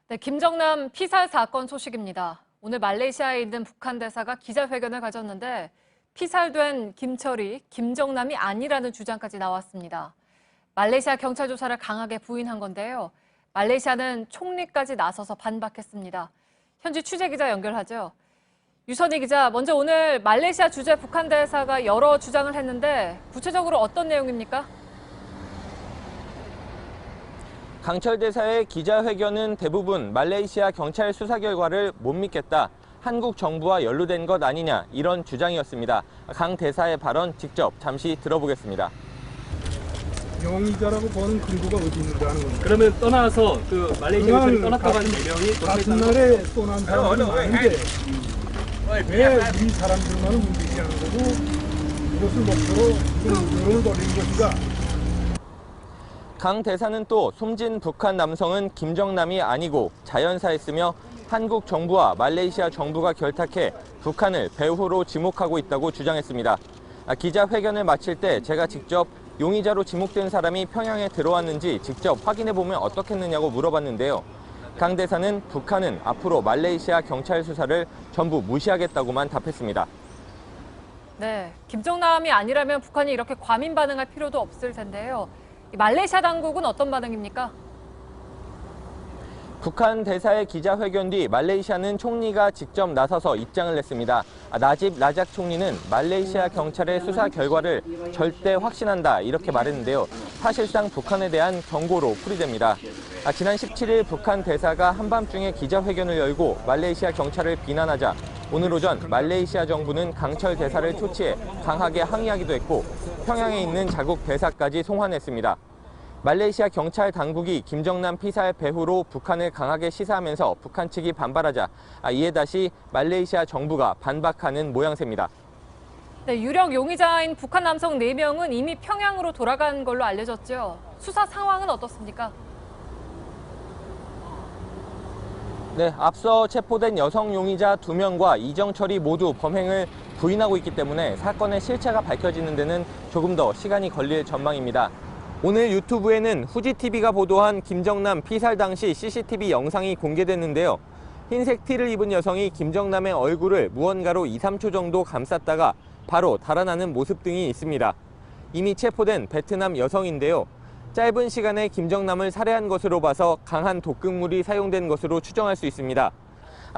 Speaker 1: 네, 김정남 피살 사건 소식입니다. 오늘 말레이시아에 있는 북한 대사가 기자회견을 가졌는데 피살된 김철이 김정남이 아니라는 주장까지 나왔습니다. 말레이시아 경찰 조사를 강하게 부인한 건데요. 말레이시아는 총리까지 나서서 반박했습니다. 현지 취재기자 연결하죠. 유선희 기자, 먼저 오늘 말레이시아 주재 북한 대사가 여러 주장을 했는데 구체적으로 어떤 내용입니까?
Speaker 20: 강철 대사의 기자회견은 대부분 말레이시아 경찰 수사 결과를 못 믿겠다, 한국 정부와 연루된 것 아니냐 이런 주장이었습니다. 강 대사의 발언 직접 잠시 들어보겠습니다.
Speaker 21: 용의자라고 보는 근거가 어디 있는지 아는 겁니다. 그러면 떠나서 그 말레이시아 경찰이 떠났다고 하는 4명이 같은 날에 떠난 사람들은 많은데 왜 이 사람들만은 움직이지 않은 거고 이것을 목표로 지금 여론을 돌리는 것인가?
Speaker 20: 강 대사는 또 숨진 북한 남성은 김정남이 아니고 자연사였으며 한국 정부와 말레이시아 정부가 결탁해 북한을 배후로 지목하고 있다고 주장했습니다. 기자회견을 마칠 때 제가 직접 용의자로 지목된 사람이 평양에 들어왔는지 직접 확인해보면 어떻겠느냐고 물어봤는데요. 강 대사는 북한은 앞으로 말레이시아 경찰 수사를 전부 무시하겠다고만 답했습니다.
Speaker 1: 네, 김정남이 아니라면 북한이 이렇게 과민 반응할 필요도 없을 텐데요. 말레이시아 당국은 어떤 반응입니까?
Speaker 20: 북한 대사의 기자회견 뒤 말레이시아는 총리가 직접 나서서 입장을 냈습니다. 나집 라작 총리는 말레이시아 경찰의 수사 결과를 절대 확신한다 이렇게 말했는데요. 사실상 북한에 대한 경고로 풀이됩니다. 지난 17일 북한 대사가 한밤중에 기자회견을 열고 말레이시아 경찰을 비난하자 오늘 오전 말레이시아 정부는 강철 대사를 초치해 강하게 항의하기도 했고 평양에 있는 자국 대사까지 송환했습니다. 말레이시아 경찰 당국이 김정남 피살 배후로 북한을 강하게 시사하면서 북한 측이 반발하자 이에 다시 말레이시아 정부가 반박하는 모양새입니다.
Speaker 1: 네, 유력 용의자인 북한 남성 4명은 이미 평양으로 돌아간 걸로 알려졌죠. 수사 상황은 어떻습니까?
Speaker 20: 네, 앞서 체포된 여성 용의자 2명과 이정철이 모두 범행을 부인하고 있기 때문에 사건의 실체가 밝혀지는 데는 조금 더 시간이 걸릴 전망입니다. 오늘 유튜브에는 후지TV가 보도한 김정남 피살 당시 CCTV 영상이 공개됐는데요. 흰색 티를 입은 여성이 김정남의 얼굴을 무언가로 2, 3초 정도 감쌌다가 바로 달아나는 모습 등이 있습니다. 이미 체포된 베트남 여성인데요. 짧은 시간에 김정남을 살해한 것으로 봐서 강한 독극물이 사용된 것으로 추정할 수 있습니다.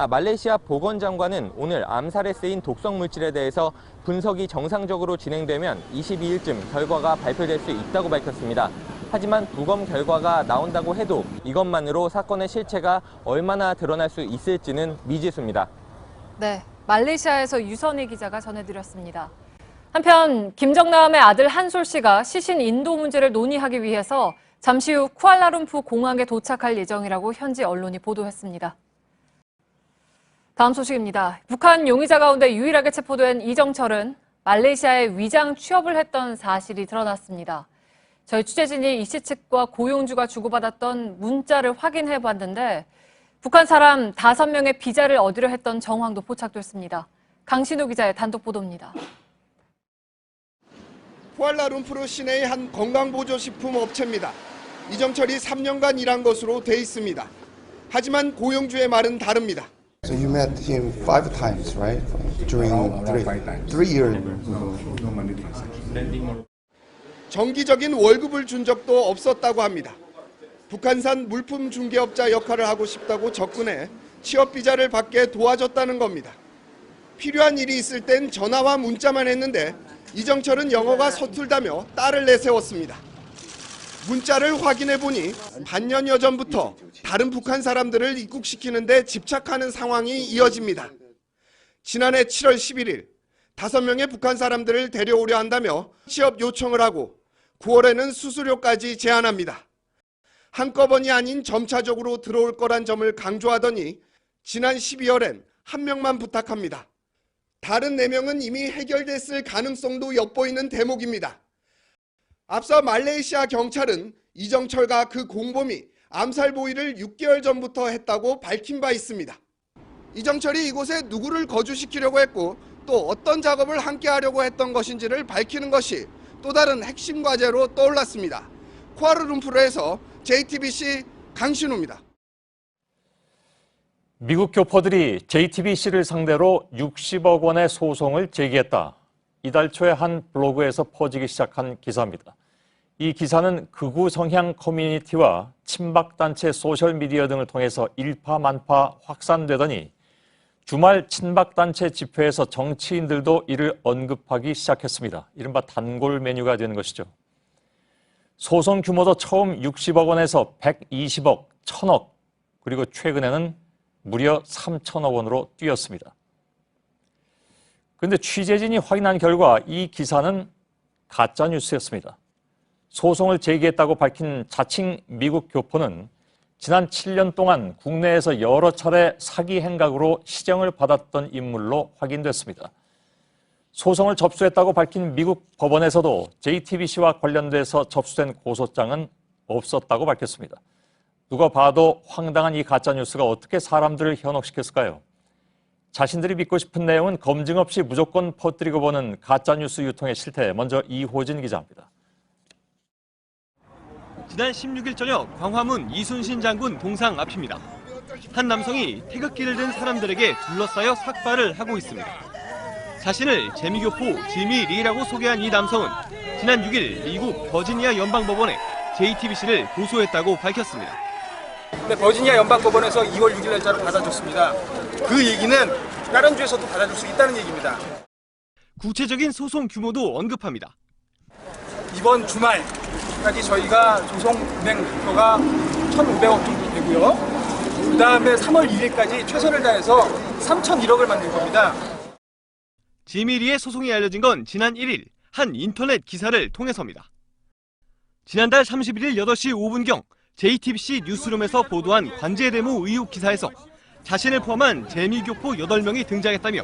Speaker 20: 말레이시아 보건장관은 오늘 암살에 쓰인 독성 물질에 대해서 분석이 정상적으로 진행되면 22일쯤 결과가 발표될 수 있다고 밝혔습니다. 하지만 부검 결과가 나온다고 해도 이것만으로 사건의 실체가 얼마나 드러날 수 있을지는 미지수입니다.
Speaker 1: 네, 말레이시아에서 유선희 기자가 전해드렸습니다. 한편 김정남의 아들 한솔 씨가 시신 인도 문제를 논의하기 위해서 잠시 후 쿠알라룸푸 공항에 도착할 예정이라고 현지 언론이 보도했습니다. 다음 소식입니다. 북한 용의자 가운데 유일하게 체포된 이정철은 말레이시아에 위장 취업을 했던 사실이 드러났습니다. 저희 취재진이 이 씨 측과 고용주가 주고받았던 문자를 확인해봤는데 북한 사람 5명의 비자를 얻으려 했던 정황도 포착됐습니다. 강신우 기자의 단독 보도입니다.
Speaker 2: 쿠알라룸푸르 시내의 한 건강보조식품 업체입니다. 이정철이 3년간 일한 것으로 돼 있습니다. 하지만 고용주의 말은 다릅니다.
Speaker 22: So you met him 5 times, right? During 3 years.
Speaker 2: 정기적인 월급을 준 적도 없었다고 합니다. 북한산 물품 중개업자 역할을 하고 싶다고 접근해 취업 비자를 받게 도와줬다는 겁니다. 필요한 일이 있을 땐 전화와 문자만 했는데 이정철은 영어가 서툴다며 딸을 내세웠습니다. 문자를 확인해 보니 반년여 전부터 다른 북한 사람들을 입국시키는 데 집착하는 상황이 이어집니다. 지난해 7월 11일 5명의 북한 사람들을 데려오려 한다며 취업 요청을 하고 9월에는 수수료까지 제한합니다. 한꺼번이 아닌 점차적으로 들어올 거란 점을 강조하더니 지난 12월엔 1명만 부탁합니다. 다른 4명은 이미 해결됐을 가능성도 엿보이는 대목입니다. 앞서 말레이시아 경찰은 이정철과 그 공범이 암살 모의를 6개월 전부터 했다고 밝힌 바 있습니다. 이정철이 이곳에 누구를 거주시키려고 했고 또 어떤 작업을 함께 하려고 했던 것인지를 밝히는 것이 또 다른 핵심 과제로 떠올랐습니다. 쿠알라룸푸르에서 JTBC 강신우입니다.
Speaker 3: 미국 교포들이 JTBC를 상대로 60억 원의 소송을 제기했다. 이달 초에 한 블로그에서 퍼지기 시작한 기사입니다. 이 기사는 극우 성향 커뮤니티와 친박단체 소셜미디어 등을 통해서 일파만파 확산되더니 주말 친박단체 집회에서 정치인들도 이를 언급하기 시작했습니다. 이른바 단골 메뉴가 되는 것이죠. 소송 규모도 처음 60억 원에서 120억, 1000억, 그리고 최근에는 무려 3천억 원으로 뛰었습니다. 그런데 취재진이 확인한 결과 이 기사는 가짜뉴스였습니다. 소송을 제기했다고 밝힌 자칭 미국 교포는 지난 7년 동안 국내에서 여러 차례 사기 행각으로 시정을 받았던 인물로 확인됐습니다. 소송을 접수했다고 밝힌 미국 법원에서도 JTBC와 관련돼서 접수된 고소장은 없었다고 밝혔습니다. 누가 봐도 황당한 이 가짜뉴스가 어떻게 사람들을 현혹시켰을까요? 자신들이 믿고 싶은 내용은 검증 없이 무조건 퍼뜨리고 보는 가짜뉴스 유통의 실태, 먼저 이호진 기자입니다.
Speaker 4: 지난 16일 저녁 광화문 이순신 장군 동상 앞입니다. 한 남성이 태극기를 든 사람들에게 둘러싸여 삭발을 하고 있습니다. 자신을 재미교포 지미 리라고 소개한 이 남성은 지난 6일 미국 버지니아 연방법원에 JTBC를 고소했다고 밝혔습니다.
Speaker 5: 네, 버지니아 연방법원에서 2월 6일 날짜로 받아줬습니다. 그 얘기는 다른 주에서도 받아줄 수 있다는 얘기입니다.
Speaker 4: 구체적인 소송 규모도 언급합니다.
Speaker 5: 이번 주말까지 저희가 소송 은행 목표가 1,500억 정도 되고요. 그 다음에 3월 2일까지 최선을 다해서 3,001억을 만들 겁니다.
Speaker 4: 지미리의 소송이 알려진 건 지난 1일 한 인터넷 기사를 통해서입니다. 지난달 31일 8시 5분경 JTBC 뉴스룸에서 보도한 관제대모 의혹 기사에서 자신을 포함한 재미교포 8명이 등장했다며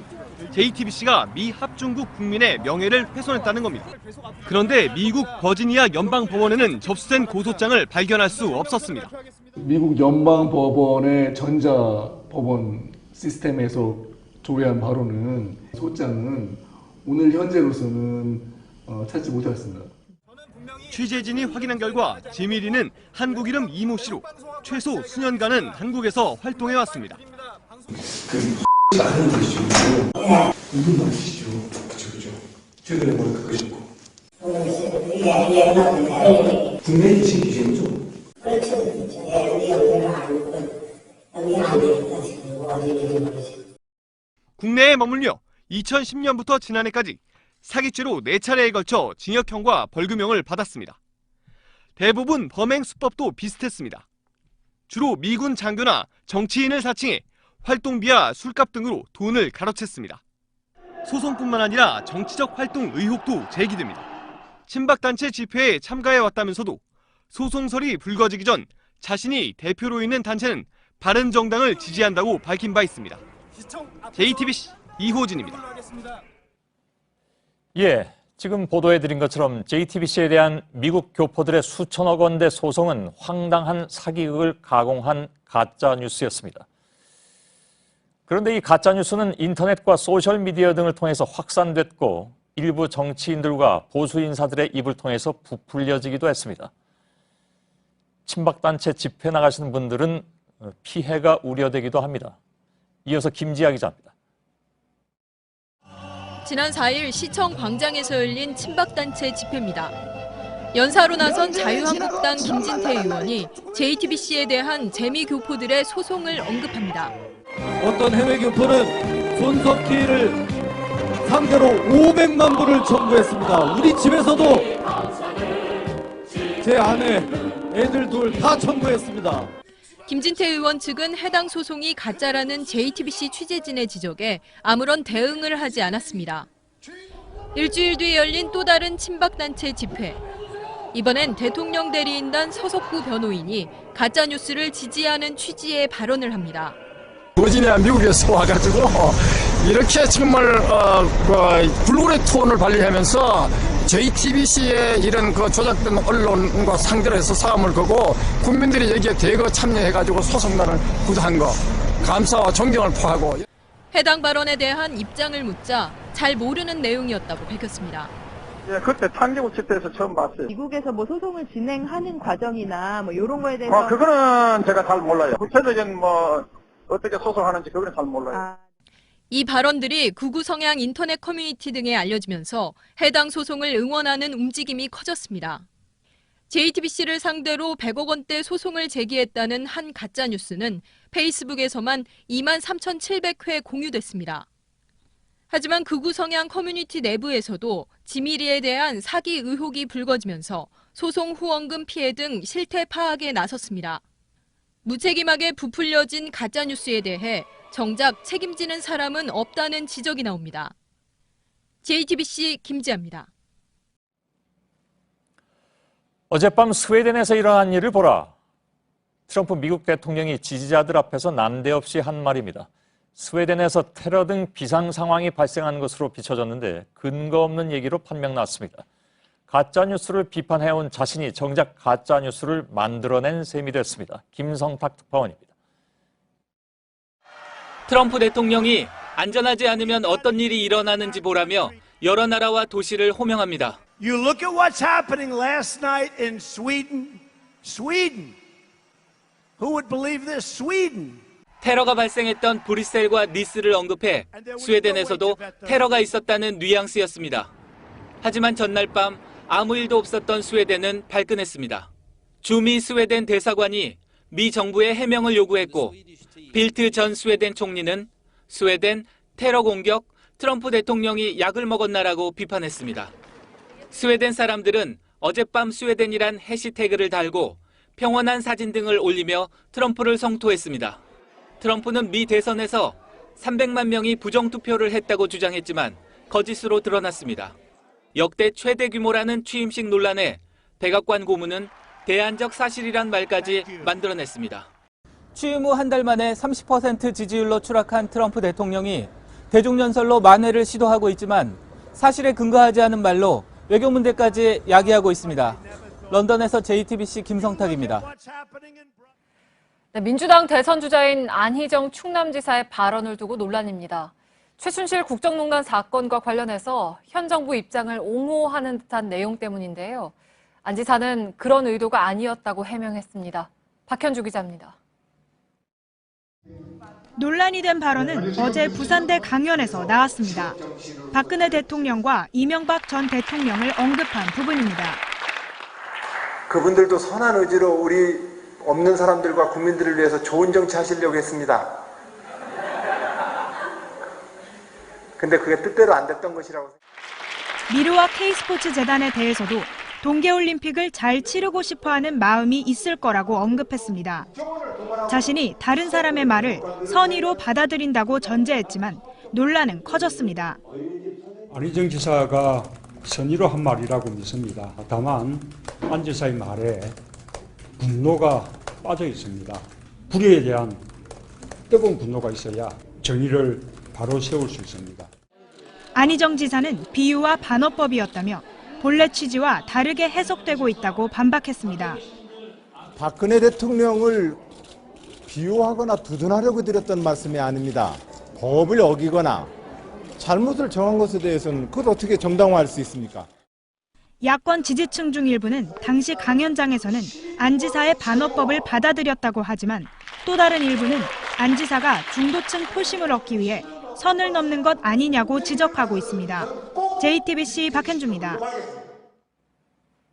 Speaker 4: JTBC가 미 합중국 국민의 명예를 훼손했다는 겁니다. 그런데 미국 버지니아 연방법원에는 접수된 고소장을 발견할 수 없었습니다.
Speaker 23: 미국 연방법원의 전자법원 시스템에서 조회한 바로는 소장은 오늘 현재로서는 찾지 못했습니다.
Speaker 4: 취재진이 확인한 결과 지미리는 한국 이름 이모 씨로 최소 수년간은 한국에서 활동해왔습니다.
Speaker 21: 그 아는 분이시죠? 이분 맞으시죠? 그죠. 최근에 머리 깎으셨고. 국내에 계신 기준이죠? 그렇죠. 우리 얼굴을 알고 여기 안 되겠다 지금 어디 계신지 모르겠어요.
Speaker 4: 국내에 머물며 2010년부터 지난해까지 사기죄로 4차례에 걸쳐 징역형과 벌금형을 받았습니다. 대부분 범행 수법도 비슷했습니다. 주로 미군 장교나 정치인을 사칭해 활동비와 술값 등으로 돈을 가로챘습니다. 소송뿐만 아니라 정치적 활동 의혹도 제기됩니다. 친박단체 집회에 참가해왔다면서도 소송설이 불거지기 전 자신이 대표로 있는 단체는 바른정당을 지지한다고 밝힌 바 있습니다. JTBC 이호진입니다.
Speaker 3: 예, 지금 보도해드린 것처럼 JTBC에 대한 미국 교포들의 수천억 원대 소송은 황당한 사기극을 가공한 가짜뉴스였습니다. 그런데 이 가짜뉴스는 인터넷과 소셜미디어 등을 통해서 확산됐고 일부 정치인들과 보수 인사들의 입을 통해서 부풀려지기도 했습니다. 친박단체 집회 나가시는 분들은 피해가 우려되기도 합니다. 이어서 김지아 기자입니다.
Speaker 24: 지난 4일 시청 광장에서 열린 친박단체 집회입니다. 연사로 나선 자유한국당 김진태 의원이 JTBC에 대한 재미교포들의 소송을 언급합니다.
Speaker 25: 어떤 해외 교포는 손석희를 상대로 500만 불을 청구했습니다. 우리 집에서도 제 아내, 애들 둘 다 청구했습니다.
Speaker 24: 김진태 의원 측은 해당 소송이 가짜라는 JTBC 취재진의 지적에 아무런 대응을 하지 않았습니다. 일주일 뒤에 열린 또 다른 친박단체 집회. 이번엔 대통령 대리인단 서석구 변호인이 가짜뉴스를 지지하는 취지의 발언을 합니다.
Speaker 26: 버지니아 미국에서 와가지고 이렇게 정말 불굴의 톤을 발휘하면서 JTBC의 이런 그 조작된 언론과 상대로 해서 싸움을 거고 국민들이 여기에 대거 참여해가지고 소송단을 구성한 거 감사와 존경을 표하고.
Speaker 24: 해당 발언에 대한 입장을 묻자 잘 모르는 내용이었다고 밝혔습니다.
Speaker 12: 예, 그때 판교구 집회에서 처음 봤어요.
Speaker 27: 미국에서 뭐 소송을 진행하는 과정이나 뭐 이런 거에 대해서
Speaker 12: 그거는 제가 잘 몰라요. 구체적인 어떻게 소송하는지 그거는 잘 몰라요.
Speaker 24: 이 발언들이 극우 성향 인터넷 커뮤니티 등에 알려지면서 해당 소송을 응원하는 움직임이 커졌습니다. JTBC를 상대로 100억 원대 소송을 제기했다는 한 가짜뉴스는 페이스북에서만 23,700회 공유됐습니다. 하지만 극우 성향 커뮤니티 내부에서도 지미리에 대한 사기 의혹이 불거지면서 소송 후원금 피해 등 실태 파악에 나섰습니다. 무책임하게 부풀려진 가짜뉴스에 대해 정작 책임지는 사람은 없다는 지적이 나옵니다. JTBC 김지아입니다.
Speaker 3: 어젯밤 스웨덴에서 일어난 일을 보라. 트럼프 미국 대통령이 지지자들 앞에서 난데없이 한 말입니다. 스웨덴에서 테러 등 비상 상황이 발생한 것으로 비춰졌는데 근거 없는 얘기로 판명 났습니다. 가짜뉴스를 비판해온 자신이 정작 가짜뉴스를 만들어낸 셈이 됐습니다. 김성탁 특파원입니다.
Speaker 6: 트럼프 대통령이 안전하지 않으면 어떤 일이 일어나는지 보라며 여러 나라와 도시를 호명합니다.
Speaker 7: You look at what's happening last night in Sweden. Sweden. Who would believe this? Sweden.
Speaker 6: 테러가 발생했던 브뤼셀과 니스를 언급해 스웨덴에서도 테러가 있었다는 뉘앙스였습니다. 하지만 전날 밤 아무 일도 없었던 스웨덴은 발끈했습니다. 주미 스웨덴 대사관이 미 정부에 해명을 요구했고 빌트 전 스웨덴 총리는 스웨덴 테러 공격, 트럼프 대통령이 약을 먹었나라고 비판했습니다. 스웨덴 사람들은 어젯밤 스웨덴이란 해시태그를 달고 평온한 사진 등을 올리며 트럼프를 성토했습니다. 트럼프는 미 대선에서 300만 명이 부정투표를 했다고 주장했지만 거짓으로 드러났습니다. 역대 최대 규모라는 취임식 논란에 백악관 고문은 대안적 사실이란 말까지 만들어냈습니다. 취임 후 한 달 만에 30% 지지율로 추락한 트럼프 대통령이 대중연설로 만회를 시도하고 있지만 사실에 근거하지 않은 말로 외교 문제까지 야기하고 있습니다. 런던에서 JTBC 김성탁입니다.
Speaker 1: 네, 민주당 대선 주자인 안희정 충남지사의 발언을 두고 논란입니다. 최순실 국정농단 사건과 관련해서 현 정부 입장을 옹호하는 듯한 내용 때문인데요. 안 지사는 그런 의도가 아니었다고 해명했습니다. 박현주 기자입니다.
Speaker 8: 논란이 된 발언은 어제 부산대 강연에서 나왔습니다. 박근혜 대통령과 이명박 전 대통령을 언급한 부분입니다.
Speaker 9: 그분들도 선한 의지로 우리 없는 사람들과 국민들을 위해서 좋은 정치 하시려고 했습니다. 근데 그게 뜻대로 안 됐던 것이라고.
Speaker 8: 미르와 K스포츠 재단에 대해서도 동계올림픽을 잘 치르고 싶어하는 마음이 있을 거라고 언급했습니다. 자신이 다른 사람의 말을 선의로 받아들인다고 전제했지만 논란은 커졌습니다.
Speaker 10: 안희정 지사가 선의로 한 말이라고 믿습니다. 다만 안 지사의 말에 분노가 빠져 있습니다. 불의에 대한 뜨거운 분노가 있어야 정의를 바로 세울 수 있습니다.
Speaker 8: 안희정 지사는 비유와 반어법이었다며 본래 취지와 다르게 해석되고 있다고 반박했습니다.
Speaker 11: 박근혜 대통령을 비유하거나 두둔하려고 드렸던 말씀이 아닙니다. 법을 어기거나 잘못을 정한 것에 대해서는 그걸 어떻게 정당화할 수 있습니까?
Speaker 8: 야권 지지층 중 일부는 당시 강연장에서는 안 지사의 반어법을 받아들였다고 하지만 또 다른 일부는 안 지사가 중도층 표심을 얻기 위해 선을 넘는 것 아니냐고 지적하고 있습니다. JTBC 박현주입니다.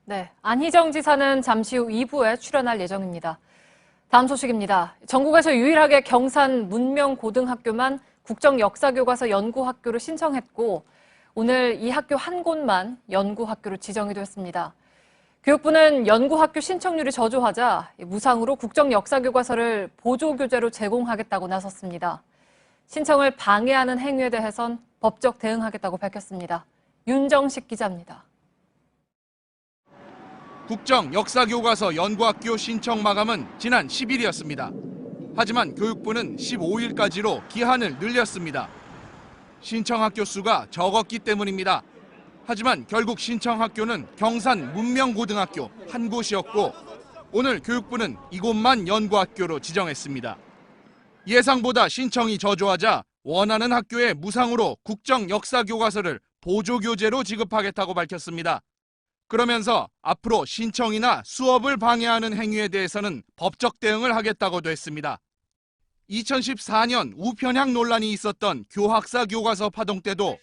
Speaker 1: 네, 안희정 지사는 잠시 후 2부에 출연할 예정입니다. 다음 소식입니다. 전국에서 유일하게 경산 문명고등학교만 국정역사교과서 연구학교로 신청했고 오늘 이 학교 한 곳만 연구학교로 지정이 됐습니다. 교육부는 연구학교 신청률이 저조하자 무상으로 국정역사교과서를 보조교재로 제공하겠다고 나섰습니다. 신청을 방해하는 행위에 대해선 법적 대응하겠다고 밝혔습니다. 윤정식 기자입니다.
Speaker 13: 국정역사교과서 연구학교 신청 마감은 지난 10일이었습니다. 하지만 교육부는 15일까지로 기한을 늘렸습니다. 신청학교 수가 적었기 때문입니다. 하지만 결국 신청학교는 경산 문명고등학교 한 곳이었고 오늘 교육부는 이곳만 연구학교로 지정했습니다. 예상보다 신청이 저조하자 원하는 학교에 무상으로 국정역사교과서를 보조교재로 지급하겠다고 밝혔습니다. 그러면서 앞으로 신청이나 수업을 방해하는 행위에 대해서는 법적 대응을 하겠다고도 했습니다. 2014년 우편향 논란이 있었던 교학사 교과서 파동 때도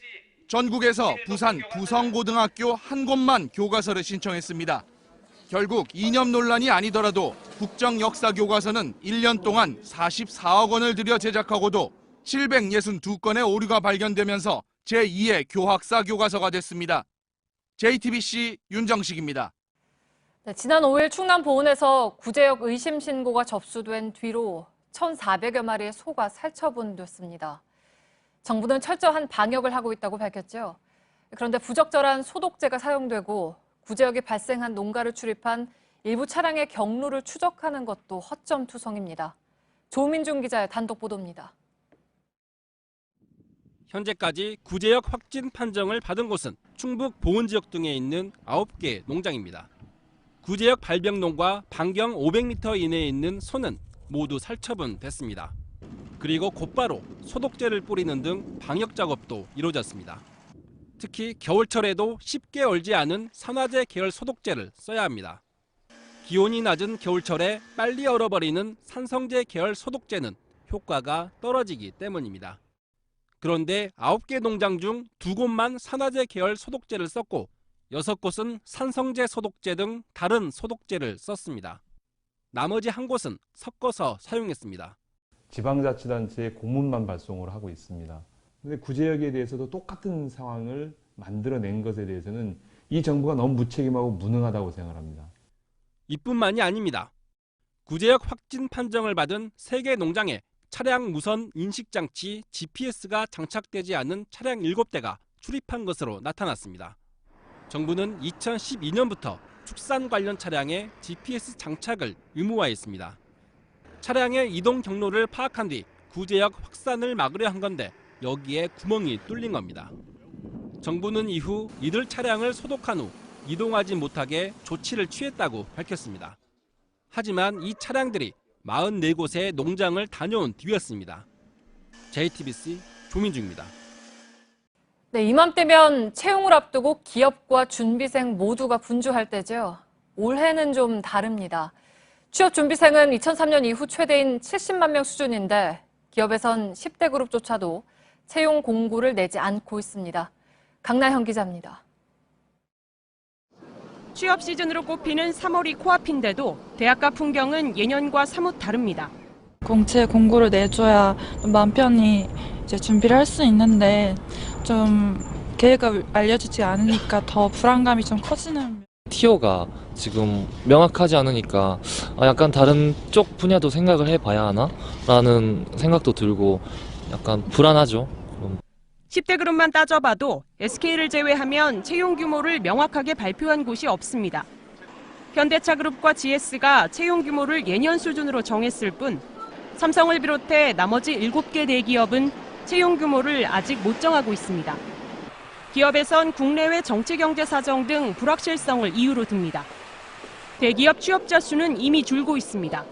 Speaker 13: 전국에서 부산 부성고등학교 한 곳만 교과서를 신청했습니다. 결국 이념 논란이 아니더라도 국정역사교과서는 1년 동안 44억 원을 들여 제작하고도 762건의 오류가 발견되면서 제2의 교학사 교과서가 됐습니다. JTBC 윤정식입니다.
Speaker 1: 네, 지난 5일 충남 보은에서 구제역 의심 신고가 접수된 뒤로 1,400여 마리의 소가 살처분됐습니다. 정부는 철저한 방역을 하고 있다고 밝혔죠. 그런데 부적절한 소독제가 사용되고 구제역이 발생한 농가를 출입한 일부 차량의 경로를 추적하는 것도 허점투성입니다. 조민중 기자의 단독 보도입니다.
Speaker 14: 현재까지 구제역 확진 판정을 받은 곳은 충북 보은지역 등에 있는 9개 농장입니다. 구제역 발병농과 반경 500m 이내에 있는 소는 모두 살처분됐습니다. 그리고 곧바로 소독제를 뿌리는 등 방역 작업도 이루어졌습니다. 특히 겨울철에도 쉽게 얼지 않은 산화제 계열 소독제를 써야 합니다. 기온이 낮은 겨울철에 빨리 얼어버리는 산성제 계열 소독제는 효과가 떨어지기 때문입니다. 그런데 9개 농장 중 2곳만 산화제 계열 소독제를 썼고 6곳은 산성제 소독제 등 다른 소독제를 썼습니다. 나머지 1곳은 섞어서 사용했습니다.
Speaker 15: 지방자치단체에 공문만 발송을 하고 있습니다. 그런데 구제역에 대해서도 똑같은 상황을 만들어낸 것에 대해서는 이 정부가 너무 무책임하고 무능하다고 생각합니다.
Speaker 14: 이뿐만이 아닙니다. 구제역 확진 판정을 받은 3개 농장에 차량 무선 인식장치 GPS가 장착되지 않은 차량 7대가 출입한 것으로 나타났습니다. 정부는 2012년부터 축산 관련 차량에 GPS 장착을 의무화했습니다. 차량의 이동 경로를 파악한 뒤 구제역 확산을 막으려 한 건데 여기에 구멍이 뚫린 겁니다. 정부는 이후 이들 차량을 소독한 후 이동하지 못하게 조치를 취했다고 밝혔습니다. 하지만 이 차량들이 44곳의 농장을 다녀온 뒤였습니다. JTBC 조민중입니다.
Speaker 1: 네, 이맘때면 채용을 앞두고 기업과 준비생 모두가 분주할 때죠. 올해는 좀 다릅니다. 취업 준비생은 2003년 이후 최대인 70만 명 수준인데 기업에선 10대 그룹조차도 채용 공고를 내지 않고 있습니다. 강나현 기자입니다.
Speaker 16: 취업 시즌으로 꼽히는 3월이 코앞인데도 대학가 풍경은 예년과 사뭇 다릅니다.
Speaker 17: 공채 공고를 내줘야 마음 편히 이제 준비를 할 수 있는데 좀 계획을 알려주지 않으니까 더 불안감이 좀 커지는.
Speaker 18: 티오가 지금 명확하지 않으니까 약간 다른 쪽 분야도 생각을 해봐야 하나? 라는 생각도 들고 약간 불안하죠.
Speaker 16: 10대 그룹만 따져봐도 SK를 제외하면 채용 규모를 명확하게 발표한 곳이 없습니다. 현대차그룹과 GS가 채용 규모를 예년 수준으로 정했을 뿐 삼성을 비롯해 나머지 7개 대기업은 채용 규모를 아직 못 정하고 있습니다. 기업에선 국내외 정치경제 사정 등 불확실성을 이유로 듭니다. 대기업 취업자 수는 이미 줄고 있습니다.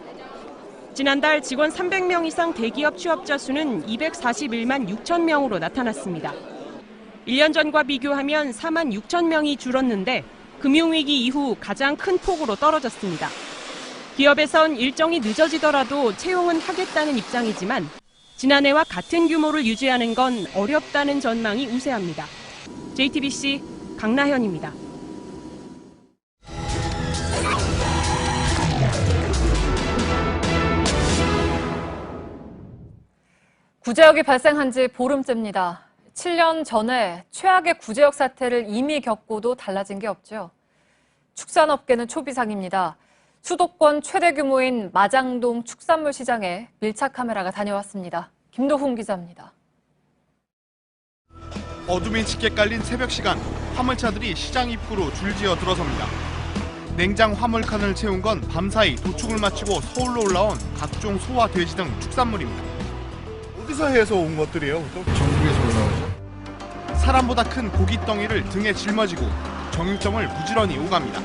Speaker 16: 지난달 직원 300명 이상 대기업 취업자 수는 241만 6천 명으로 나타났습니다. 1년 전과 비교하면 4만 6천 명이 줄었는데 금융위기 이후 가장 큰 폭으로 떨어졌습니다. 기업에선 일정이 늦어지더라도 채용은 하겠다는 입장이지만 지난해와 같은 규모를 유지하는 건 어렵다는 전망이 우세합니다. JTBC 강나현입니다.
Speaker 1: 구제역이 발생한 지 보름째입니다. 7년 전에 최악의 구제역 사태를 이미 겪고도 달라진 게 없죠. 축산업계는 초비상입니다. 수도권 최대 규모인 마장동 축산물 시장에 밀착 카메라가 다녀왔습니다. 김도훈 기자입니다.
Speaker 19: 어둠이 짙게 깔린 새벽 시간, 화물차들이 시장 입구로 줄지어 들어섭니다. 냉장 화물칸을 채운 건 밤사이 도축을 마치고 서울로 올라온 각종 소와 돼지 등 축산물입니다. 어디서 해서 온 것들이에요? 전국에서 올라오죠. 사람보다 큰 고기 덩이를 등에 짊어지고 정육점을 부지런히 오갑니다.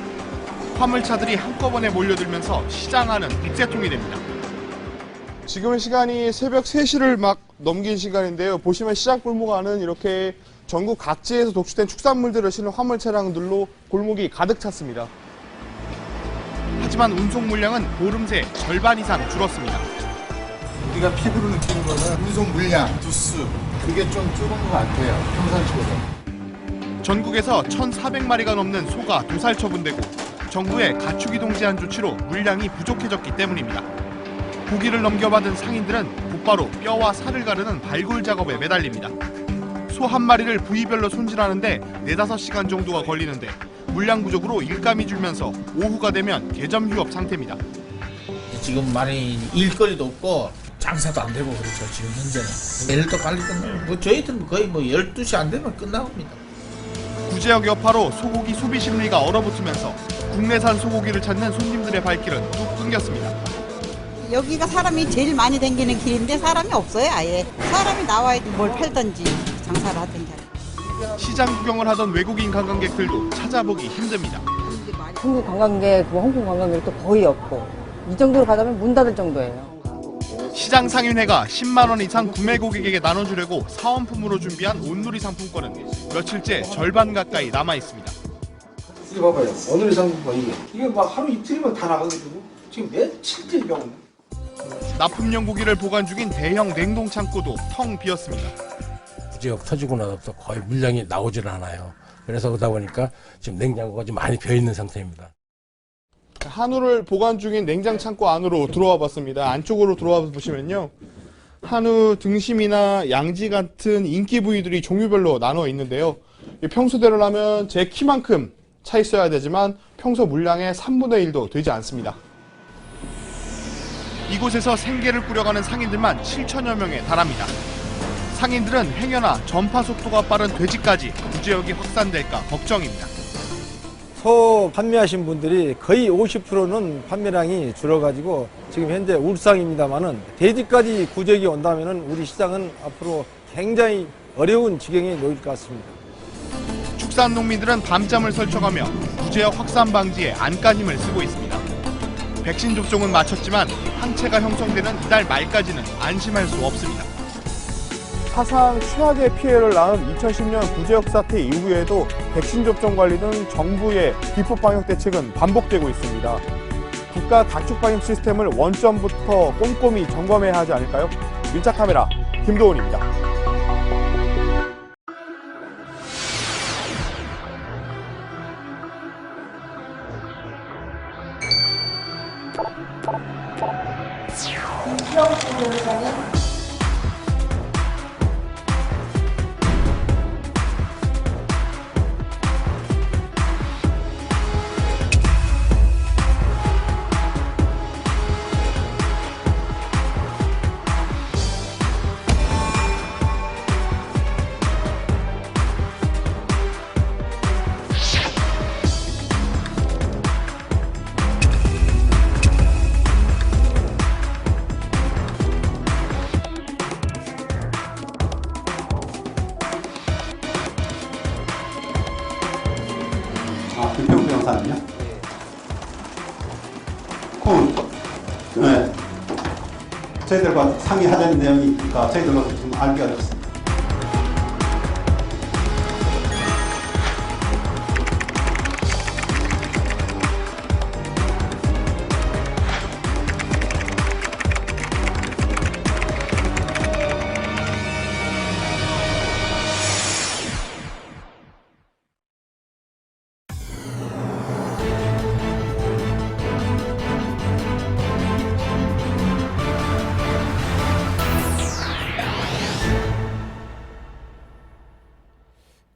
Speaker 19: 화물차들이 한꺼번에 몰려들면서 시장 안은 백제통이 됩니다.
Speaker 2: 지금 시간이 새벽 3시를 막 넘긴 시간인데요. 보시면 시장 골목 안은 이렇게 전국 각지에서 독출된 축산물들을 실은 화물 차량들로 골목이 가득 찼습니다.
Speaker 19: 하지만 운송 물량은 보름 새 절반 이상 줄었습니다.
Speaker 22: 우리가 피부로 느끼는 거는 운송 물량, 두수, 그게 좀 적은 것 같아요. 평상시보다.
Speaker 19: 전국에서 1,400마리가 넘는 소가 도살 처분되고 정부의 가축 이동 제한 조치로 물량이 부족해졌기 때문입니다. 고기를 넘겨받은 상인들은 곧바로 뼈와 살을 가르는 발굴 작업에 매달립니다. 소 한 마리를 부위별로 손질하는데 4-5시간 정도가 걸리는데 물량 부족으로 일감이 줄면서 오후가 되면 개점 휴업 상태입니다.
Speaker 20: 지금 많이 일거리도 없고 장사도 안 되고 그렇죠. 지금 현재는. 내일도 빨리 끝나고 저희들은 거의 12시 안 되면 끝나옵니다.
Speaker 19: 구제역 여파로 소고기 소비 심리가 얼어붙으면서 국내산 소고기를 찾는 손님들의 발길은 뚝 끊겼습니다.
Speaker 4: 여기가 사람이 제일 많이 다니는 길인데 사람이 없어요, 아예. 사람이 나와야 뭘 팔든지 장사를 하든지.
Speaker 19: 시장 구경을 하던 외국인 관광객들도 찾아보기 힘듭니다.
Speaker 5: 한국 관광객, 홍콩 관광객도 거의 없고 이 정도로 가자면 문 닫을 정도예요.
Speaker 19: 시장 상인회가 10만 원 이상 구매 고객에게 나눠주려고 사은품으로 준비한 온누리 상품권은 며칠째 절반 가까이 남아 있습니다.
Speaker 21: 이거 봐봐요. 오늘의 상품권 이게 막 하루 이틀이면 다 나가거든요. 지금 며칠째 병원.
Speaker 19: 납품용 고기를 보관 중인 대형 냉동 창고도 텅 비었습니다.
Speaker 23: 구제역 터지고 나서부터 거의 물량이 나오질 않아요. 그래서 그러다 보니까 지금 냉장고가 좀 많이 비어 있는 상태입니다.
Speaker 19: 한우를 보관 중인 냉장 창고 안으로 들어와 봤습니다. 안쪽으로 들어와 보시면요. 한우 등심이나 양지 같은 인기 부위들이 종류별로 나눠 있는데요. 평소대로라면 제 키만큼 차 있어야 되지만 평소 물량의 3분의 1도 되지 않습니다. 이곳에서 생계를 꾸려가는 상인들만 7천여 명에 달합니다. 상인들은 행여나 전파 속도가 빠른 돼지까지 구제역이 확산될까 걱정입니다.
Speaker 25: 소 판매하신 분들이 거의 50%는 판매량이 줄어가지고 지금 현재 울상입니다만은 돼지까지 구제역이 온다면은 우리 시장은 앞으로 굉장히 어려운 지경에 놓일 것 같습니다.
Speaker 19: 축산 농민들은 밤잠을 설쳐가며 구제역 확산 방지에 안간 힘을 쓰고 있습니다. 백신 접종은 마쳤지만 항체가 형성되는 이달 말까지는 안심할 수 없습니다. 사상 최악의 피해를 낳은 2010년 구제역 사태 이후에도 백신 접종 관리 등 정부의 비폭 방역 대책은 반복되고 있습니다. 국가 다축 방역 시스템을 원점부터 꼼꼼히 점검해야 하지 않을까요? 밀착 카메라 김도훈입니다.
Speaker 26: 불평 영상이요? 네. 저희들과 상의하자는 내용이니까 저희들로서 좀 알기가 어렵습니다.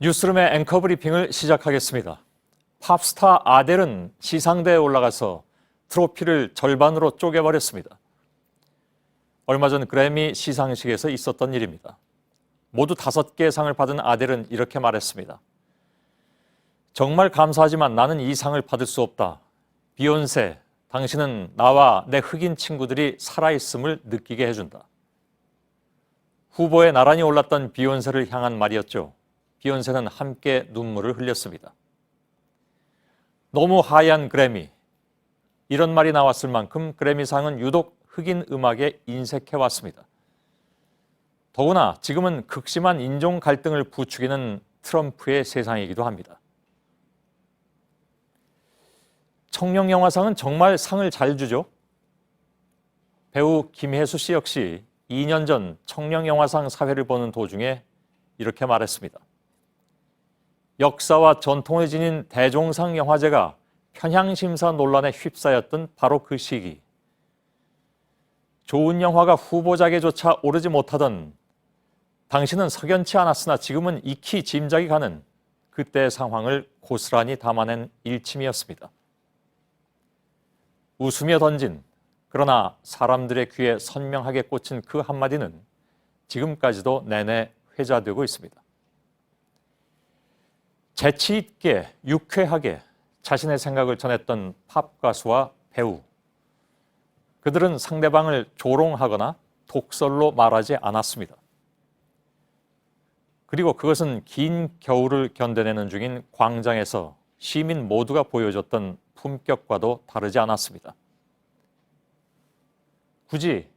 Speaker 3: 뉴스룸의 앵커 브리핑을 시작하겠습니다. 팝스타 아델은 시상대에 올라가서 트로피를 절반으로 쪼개버렸습니다. 얼마 전 그래미 시상식에서 있었던 일입니다. 모두 5개의 상을 받은 아델은 이렇게 말했습니다. 정말 감사하지만 나는 이 상을 받을 수 없다. 비욘세, 당신은 나와 내 흑인 친구들이 살아있음을 느끼게 해준다. 후보에 나란히 올랐던 비욘세를 향한 말이었죠. 비욘세는 함께 눈물을 흘렸습니다. 너무 하얀 그래미. 이런 말이 나왔을 만큼 그래미상은 유독 흑인 음악에 인색해왔습니다. 더구나 지금은 극심한 인종 갈등을 부추기는 트럼프의 세상이기도 합니다. 청룡영화상은 정말 상을 잘 주죠. 배우 김혜수 씨 역시 2년 전 청룡영화상 사회를 보는 도중에 이렇게 말했습니다. 역사와 전통을 지닌 대종상 영화제가 편향심사 논란에 휩싸였던 바로 그 시기. 좋은 영화가 후보작에조차 오르지 못하던 당시는 석연치 않았으나 지금은 익히 짐작이 가는 그때의 상황을 고스란히 담아낸 일침이었습니다. 웃으며 던진, 그러나 사람들의 귀에 선명하게 꽂힌 그 한마디는 지금까지도 내내 회자되고 있습니다. 재치 있게, 유쾌하게, 자신의 생각을 전했던 팝 가수와 배우. 그들은 상대방을 조롱하거나 독설로 말하지 않았습니다. 그리고 그것은 긴 겨울을 견뎌내는 중인 광장에서 시민 모두가 보여줬던 품격과도 다르지 않았습니다. 굳이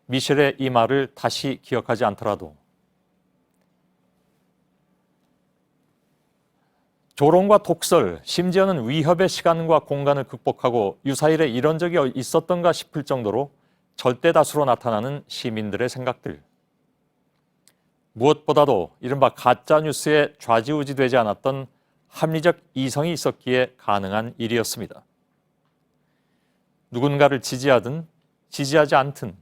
Speaker 3: 미셸의 이 말을 다시 기억하지 않더라도 조롱과 독설, 심지어는 위협의 시간과 공간을 극복하고 유사일에 이런 적이 있었던가 싶을 정도로 절대 다수로 나타나는 시민들의 생각들. 무엇보다도 이른바 가짜뉴스에 좌지우지되지 않았던 합리적 이성이 있었기에 가능한 일이었습니다. 누군가를 지지하든 지지하지 않든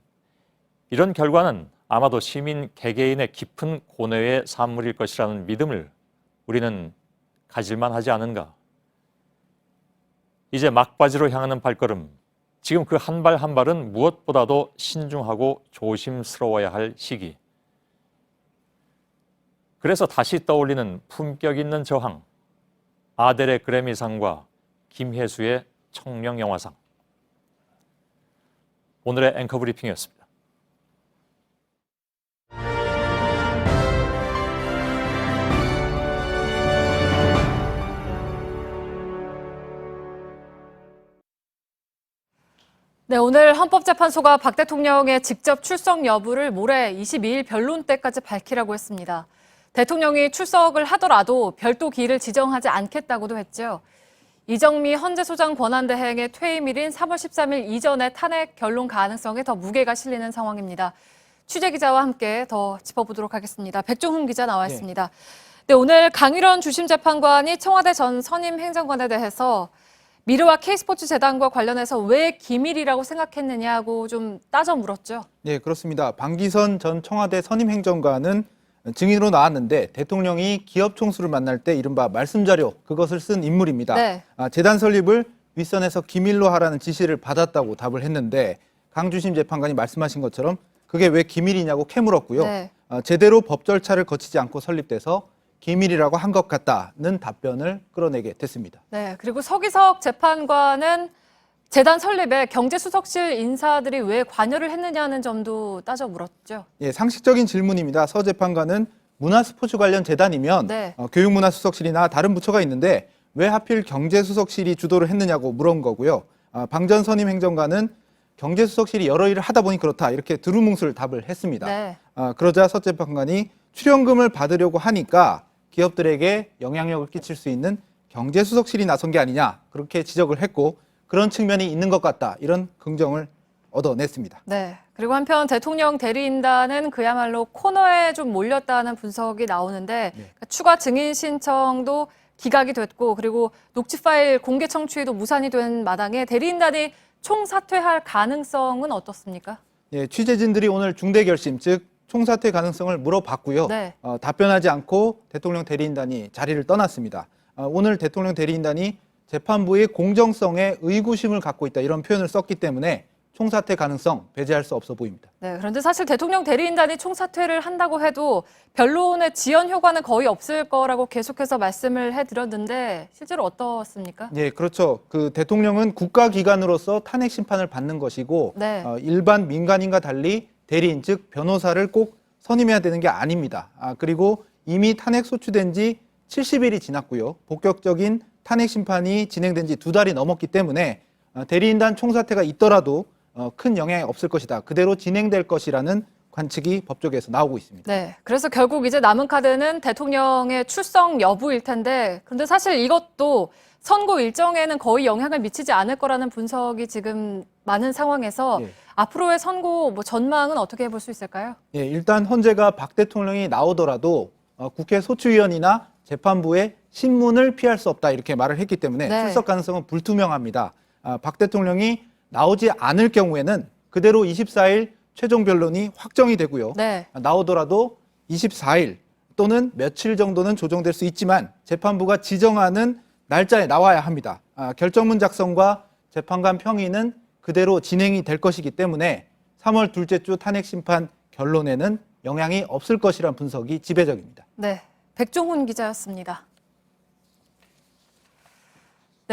Speaker 3: 이런 결과는 아마도 시민 개개인의 깊은 고뇌의 산물일 것이라는 믿음을 우리는 가질만 하지 않은가. 이제 막바지로 향하는 발걸음, 지금 그 한 발 한 발은 무엇보다도 신중하고 조심스러워야 할 시기. 그래서 다시 떠올리는 품격 있는 저항, 아델의 그래미상과 김혜수의 청룡영화상. 오늘의 앵커 브리핑이었습니다.
Speaker 1: 네, 오늘 헌법재판소가 박 대통령의 직접 출석 여부를 모레 22일 변론 때까지 밝히라고 했습니다. 대통령이 출석을 하더라도 별도 기일을 지정하지 않겠다고도 했죠. 이정미 헌재소장 권한대행의 퇴임일인 3월 13일 이전에 탄핵 결론 가능성에 더 무게가 실리는 상황입니다. 취재기자와 함께 더 짚어보도록 하겠습니다. 백종훈 기자 나와 있습니다. 네, 오늘 강일원 주심재판관이 청와대 전 선임 행정관에 대해서 미르와 K스포츠재단과 관련해서 왜 기밀이라고 생각했느냐고 좀 따져 물었죠.
Speaker 6: 네, 그렇습니다. 방기선 전 청와대 선임 행정관은 증인으로 나왔는데 대통령이 기업 총수를 만날 때 이른바 말씀자료 그것을 쓴 인물입니다.
Speaker 1: 네.
Speaker 6: 재단 설립을 윗선에서 기밀로 하라는 지시를 받았다고 답을 했는데 강 주심 재판관이 말씀하신 것처럼 그게 왜 기밀이냐고 캐물었고요.
Speaker 1: 네.
Speaker 6: 제대로 법 절차를 거치지 않고 설립돼서 기밀이라고 한 것 같다는 답변을 끌어내게 됐습니다.
Speaker 1: 네, 그리고 서기석 재판관은 재단 설립에 경제수석실 인사들이 왜 관여를 했느냐는 점도 따져 물었죠.
Speaker 6: 예, 상식적인 질문입니다. 서 재판관은 문화스포츠 관련 재단이면
Speaker 1: 네.
Speaker 6: 교육문화수석실이나 다른 부처가 있는데 왜 하필 경제수석실이 주도를 했느냐고 물은 거고요. 방 전 선임 행정관은 경제수석실이 여러 일을 하다 보니 그렇다 이렇게 두루뭉술 답을 했습니다.
Speaker 1: 네.
Speaker 6: 그러자 서 재판관이 출연금을 받으려고 하니까 기업들에게 영향력을 끼칠 수 있는 경제수석실이 나선 게 아니냐 그렇게 지적을 했고 그런 측면이 있는 것 같다 이런 긍정을 얻어냈습니다.
Speaker 1: 네. 그리고 한편 대통령 대리인단은 그야말로 코너에 좀 몰렸다는 분석이 나오는데 추가 증인 신청도 기각이 됐고 그리고 녹취 파일 공개 청취도 무산이 된 마당에 대리인단이 총사퇴할 가능성은 어떻습니까?
Speaker 6: 예, 취재진들이 오늘 중대 결심 즉 총사퇴 가능성을 물어봤고요.
Speaker 1: 네.
Speaker 6: 답변하지 않고 대통령 대리인단이 자리를 떠났습니다. 오늘 대통령 대리인단이 재판부의 공정성에 의구심을 갖고 있다 이런 표현을 썼기 때문에 총사퇴 가능성 배제할 수 없어 보입니다.
Speaker 1: 네, 그런데 사실 대통령 대리인단이 총사퇴를 한다고 해도 변론의 지연 효과는 거의 없을 거라고 계속해서 말씀을 해드렸는데 실제로 어떻습니까?
Speaker 6: 네, 그렇죠. 그 대통령은 국가기관으로서 탄핵 심판을 받는 것이고
Speaker 1: 네.
Speaker 6: 일반 민간인과 달리 대리인 즉 변호사를 꼭 선임해야 되는 게 아닙니다. 그리고 이미 탄핵 소추된 지 70일이 지났고요. 본격적인 탄핵 심판이 진행된 지 2달이 넘었기 때문에 대리인단 총사퇴가 있더라도 큰 영향이 없을 것이다. 그대로 진행될 것이라는 관측이 법조계에서 나오고 있습니다.
Speaker 1: 네, 그래서 결국 이제 남은 카드는 대통령의 출석 여부일 텐데 그런데 사실 이것도 선고 일정에는 거의 영향을 미치지 않을 거라는 분석이 지금 많은 상황에서 앞으로의 선고 전망은 어떻게 해볼 수 있을까요?
Speaker 6: 예, 일단 헌재가 박 대통령이 나오더라도 국회 소추위원이나 재판부의 신문을 피할 수 없다 이렇게 말을 했기 때문에
Speaker 1: 네.
Speaker 6: 출석 가능성은 불투명합니다. 박 대통령이 나오지 않을 경우에는 그대로 24일 최종 변론이 확정이 되고요.
Speaker 1: 네.
Speaker 6: 나오더라도 24일 또는 며칠 정도는 조정될 수 있지만 재판부가 지정하는 날짜에 나와야 합니다. 결정문 작성과 재판관 평의는 그대로 진행이 될 것이기 때문에 3월 둘째 주 탄핵 심판 결론에는 영향이 없을 것이라는 분석이 지배적입니다.
Speaker 1: 네, 백종훈 기자였습니다.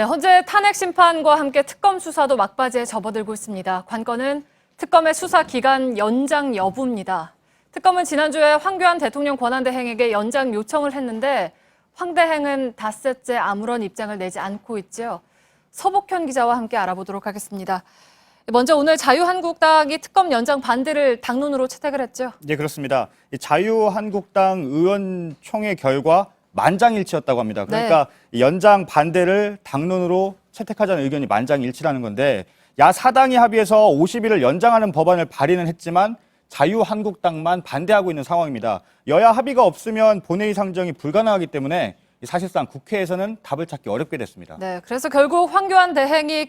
Speaker 1: 네, 현재 탄핵 심판과 함께 특검 수사도 막바지에 접어들고 있습니다. 관건은 특검의 수사 기간 연장 여부입니다. 특검은 지난주에 황교안 대통령 권한대행에게 연장 요청을 했는데 황 대행은 닷새째 아무런 입장을 내지 않고 있죠. 서복현 기자와 함께 알아보도록 하겠습니다. 먼저 오늘 자유한국당이 특검 연장 반대를 당론으로 채택을 했죠.
Speaker 7: 네, 그렇습니다. 자유한국당 의원총회 결과 만장일치였다고 합니다. 그러니까 연장 반대를 당론으로 채택하자는 의견이 만장일치라는 건데 야4당이 합의해서 50일을 연장하는 법안을 발의는 했지만 자유한국당만 반대하고 있는 상황입니다. 여야 합의가 없으면 본회의 상정이 불가능하기 때문에 사실상 국회에서는 답을 찾기 어렵게 됐습니다.
Speaker 1: 네, 그래서 결국 황교안 대행이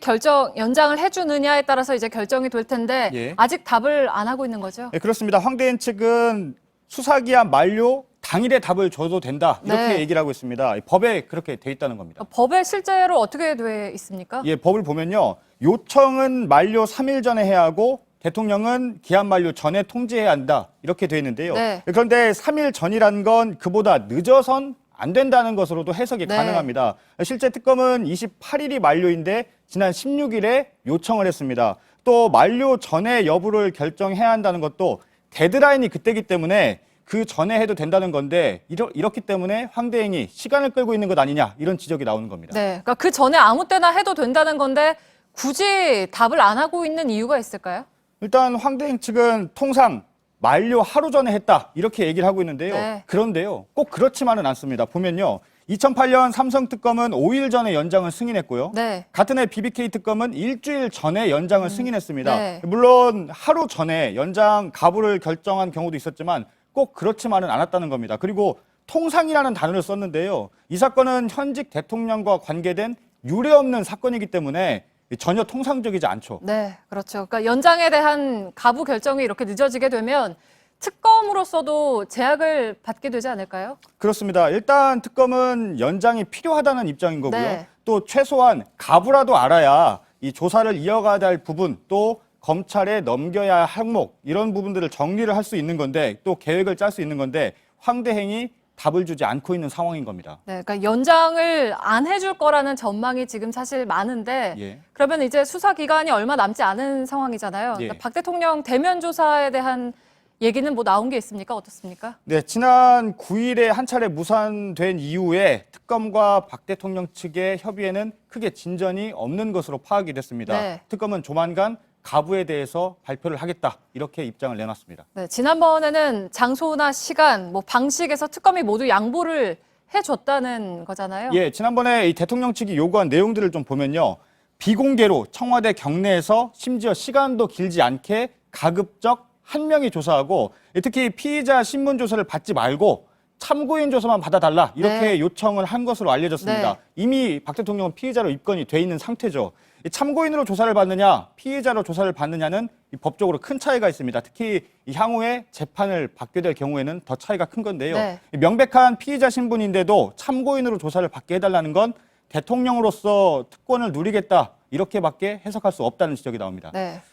Speaker 1: 연장을 해주느냐에 따라서 이제 결정이 될 텐데 아직 답을 안 하고 있는 거죠?
Speaker 7: 네, 그렇습니다. 황 대행 측은 수사기한 만료 당일에 답을 줘도 된다 이렇게 얘기를 하고 있습니다. 법에 그렇게 돼 있다는 겁니다.
Speaker 1: 법에 실제로 어떻게 돼 있습니까?
Speaker 7: 예, 법을 보면요. 요청은 만료 3일 전에 해야 하고 대통령은 기한 만료 전에 통지해야 한다 이렇게 돼 있는데요. 그런데 3일 전이란 건 그보다 늦어선 안 된다는 것으로도 해석이 가능합니다. 실제 특검은 28일이 만료인데 지난 16일에 요청을 했습니다. 또 만료 전에 여부를 결정해야 한다는 것도 데드라인이 그때기 때문에 그 전에 해도 된다는 건데 이렇기 때문에 황 대행이 시간을 끌고 있는 것 아니냐 이런 지적이 나오는 겁니다.
Speaker 1: 네, 그러니까 그 전에 아무 때나 해도 된다는 건데 굳이 답을 안 하고 있는 이유가 있을까요?
Speaker 7: 일단 황 대행 측은 통상 만료 하루 전에 했다 이렇게 얘기를 하고 있는데요. 그런데요. 꼭 그렇지만은 않습니다. 보면요. 2008년 삼성 특검은 5일 전에 연장을 승인했고요. 같은 해 BBK 특검은 일주일 전에 연장을 승인했습니다. 물론 하루 전에 연장 가부를 결정한 경우도 있었지만 꼭 그렇지만은 않았다는 겁니다. 그리고 통상이라는 단어를 썼는데요. 이 사건은 현직 대통령과 관계된 유례없는 사건이기 때문에 전혀 통상적이지 않죠.
Speaker 1: 네, 그렇죠. 그러니까 연장에 대한 가부 결정이 이렇게 늦어지게 되면 특검으로서도 제약을 받게 되지 않을까요?
Speaker 7: 그렇습니다. 일단 특검은 연장이 필요하다는 입장인 거고요. 또 최소한 가부라도 알아야 이 조사를 이어가야 할 부분 또 검찰에 넘겨야 할 항목 이런 부분들을 정리를 할 수 있는 건데 또 계획을 짤 수 있는 건데 황 대행이 답을 주지 않고 있는 상황인 겁니다.
Speaker 1: 네, 그러니까 연장을 안 해줄 거라는 전망이 지금 사실 많은데 그러면 이제 수사 기간이 얼마 남지 않은 상황이잖아요. 그러니까 박 대통령 대면 조사에 대한 얘기는 뭐 나온 게 있습니까? 어떻습니까?
Speaker 7: 네, 지난 9일에 한 차례 무산된 이후에 특검과 박 대통령 측의 협의에는 크게 진전이 없는 것으로 파악이 됐습니다. 특검은 조만간 가부에 대해서 발표를 하겠다 이렇게 입장을 내놨습니다.
Speaker 1: 네, 지난번에는 장소나 시간, 뭐 방식에서 특검이 모두 양보를 해줬다는 거잖아요.
Speaker 7: 예, 지난번에 이 대통령 측이 요구한 내용들을 좀 보면요. 비공개로 청와대 경내에서 심지어 시간도 길지 않게 가급적 한 명이 조사하고 특히 피의자 신문 조사를 받지 말고 참고인 조사만 받아달라 이렇게 요청을 한 것으로 알려졌습니다. 이미 박 대통령은 피의자로 입건이 돼 있는 상태죠. 참고인으로 조사를 받느냐 피의자로 조사를 받느냐는 법적으로 큰 차이가 있습니다. 특히 향후에 재판을 받게 될 경우에는 더 차이가 큰 건데요. 명백한 피의자 신분인데도 참고인으로 조사를 받게 해달라는 건 대통령으로서 특권을 누리겠다 이렇게밖에 해석할 수 없다는 지적이 나옵니다.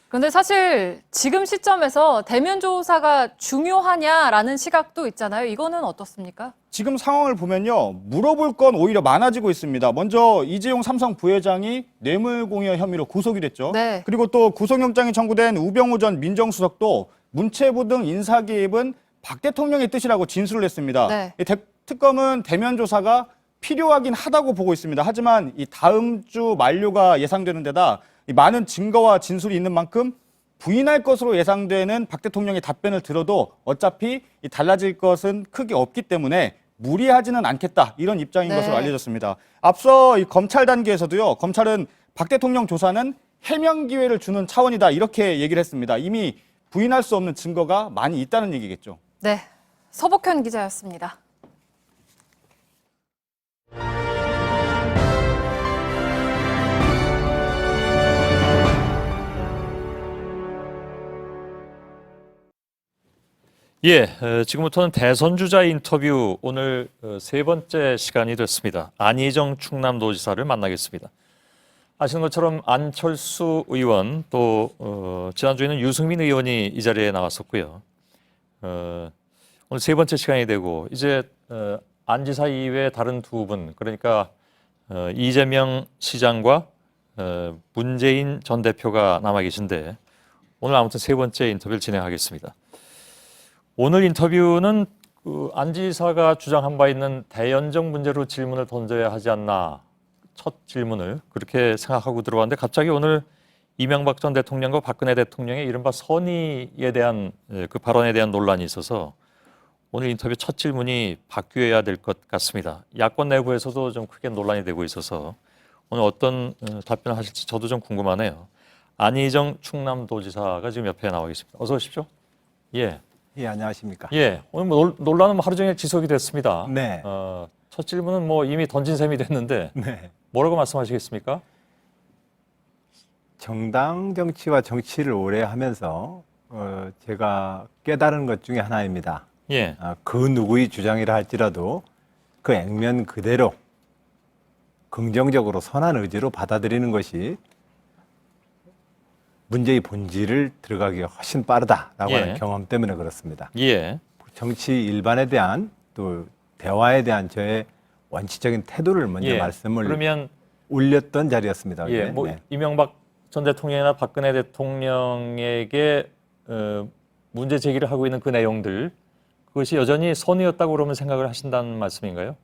Speaker 1: 그런데 사실 지금 시점에서 대면 조사가 중요하냐라는 시각도 있잖아요. 이거는 어떻습니까?
Speaker 7: 지금 상황을 보면요. 물어볼 건 오히려 많아지고 있습니다. 먼저 이재용 삼성 부회장이 뇌물공여 혐의로 구속이 됐죠. 그리고 또 구속영장이 청구된 우병우 전 민정수석도 문체부 등 인사 개입은 박 대통령의 뜻이라고 진술을 했습니다. 특검은 대면 조사가 필요하긴 하다고 보고 있습니다. 하지만 이 다음 주 만료가 예상되는 데다 많은 증거와 진술이 있는 만큼 부인할 것으로 예상되는 박 대통령의 답변을 들어도 어차피 달라질 것은 크게 없기 때문에 무리하지는 않겠다 이런 입장인 것으로 알려졌습니다. 앞서 이 검찰 단계에서도요. 검찰은 박 대통령 조사는 해명 기회를 주는 차원이다 이렇게 얘기를 했습니다. 이미 부인할 수 없는 증거가 많이 있다는 얘기겠죠.
Speaker 1: 네, 서복현 기자였습니다.
Speaker 3: 예, 지금부터는 대선 주자 인터뷰 오늘 세 번째 시간이 됐습니다. 안희정 충남도지사를 만나겠습니다. 아시는 것처럼 안철수 의원 또 지난주에는 유승민 의원이 이 자리에 나왔었고요. 오늘 세 번째 시간이 되고 이제 안 지사 이외에 다른 두 분 그러니까 이재명 시장과 문재인 전 대표가 남아 계신데 오늘 아무튼 세 번째 인터뷰를 진행하겠습니다. 오늘 인터뷰는 안 지사가 주장한 바 있는 대연정 문제로 질문을 던져야 하지 않나, 첫 질문을 그렇게 생각하고 들어왔는데 갑자기 오늘 이명박 전 대통령과 박근혜 대통령의 이른바 선의에 대한 그 발언에 대한 논란이 있어서 오늘 인터뷰 첫 질문이 바뀌어야 될 것 같습니다. 야권 내부에서도 좀 크게 논란이 되고 있어서 오늘 어떤 답변을 하실지 저도 좀 궁금하네요. 안희정 충남도지사가 지금 옆에 나와 계십니다. 어서 오십시오. 예.
Speaker 8: 예, 안녕하십니까.
Speaker 3: 예, 오늘 뭐 논란은 하루 종일 지속이 됐습니다.
Speaker 8: 네.
Speaker 3: 첫 질문은 뭐 이미 던진 셈이 됐는데
Speaker 8: 네.
Speaker 3: 뭐라고 말씀하시겠습니까?
Speaker 8: 정당 정치와 정치를 오래 하면서 제가 깨달은 것 중에 하나입니다.
Speaker 3: 예.
Speaker 8: 그 누구의 주장이라 할지라도 그 액면 그대로 긍정적으로 선한 의지로 받아들이는 것이 문제의 본질을 들어가기가 훨씬 빠르다라고 하는 경험 때문에 그렇습니다.
Speaker 3: 예.
Speaker 8: 정치 일반에 대한 또 대화에 대한 저의 원칙적인 태도를 먼저 말씀을
Speaker 3: 그러면
Speaker 8: 올렸던 자리였습니다.
Speaker 3: 예, 뭐 이명박 전 대통령이나 박근혜 대통령에게 문제 제기를 하고 있는 그 내용들 그것이 여전히 선의였다고 그러면 생각을 하신다는 말씀인가요?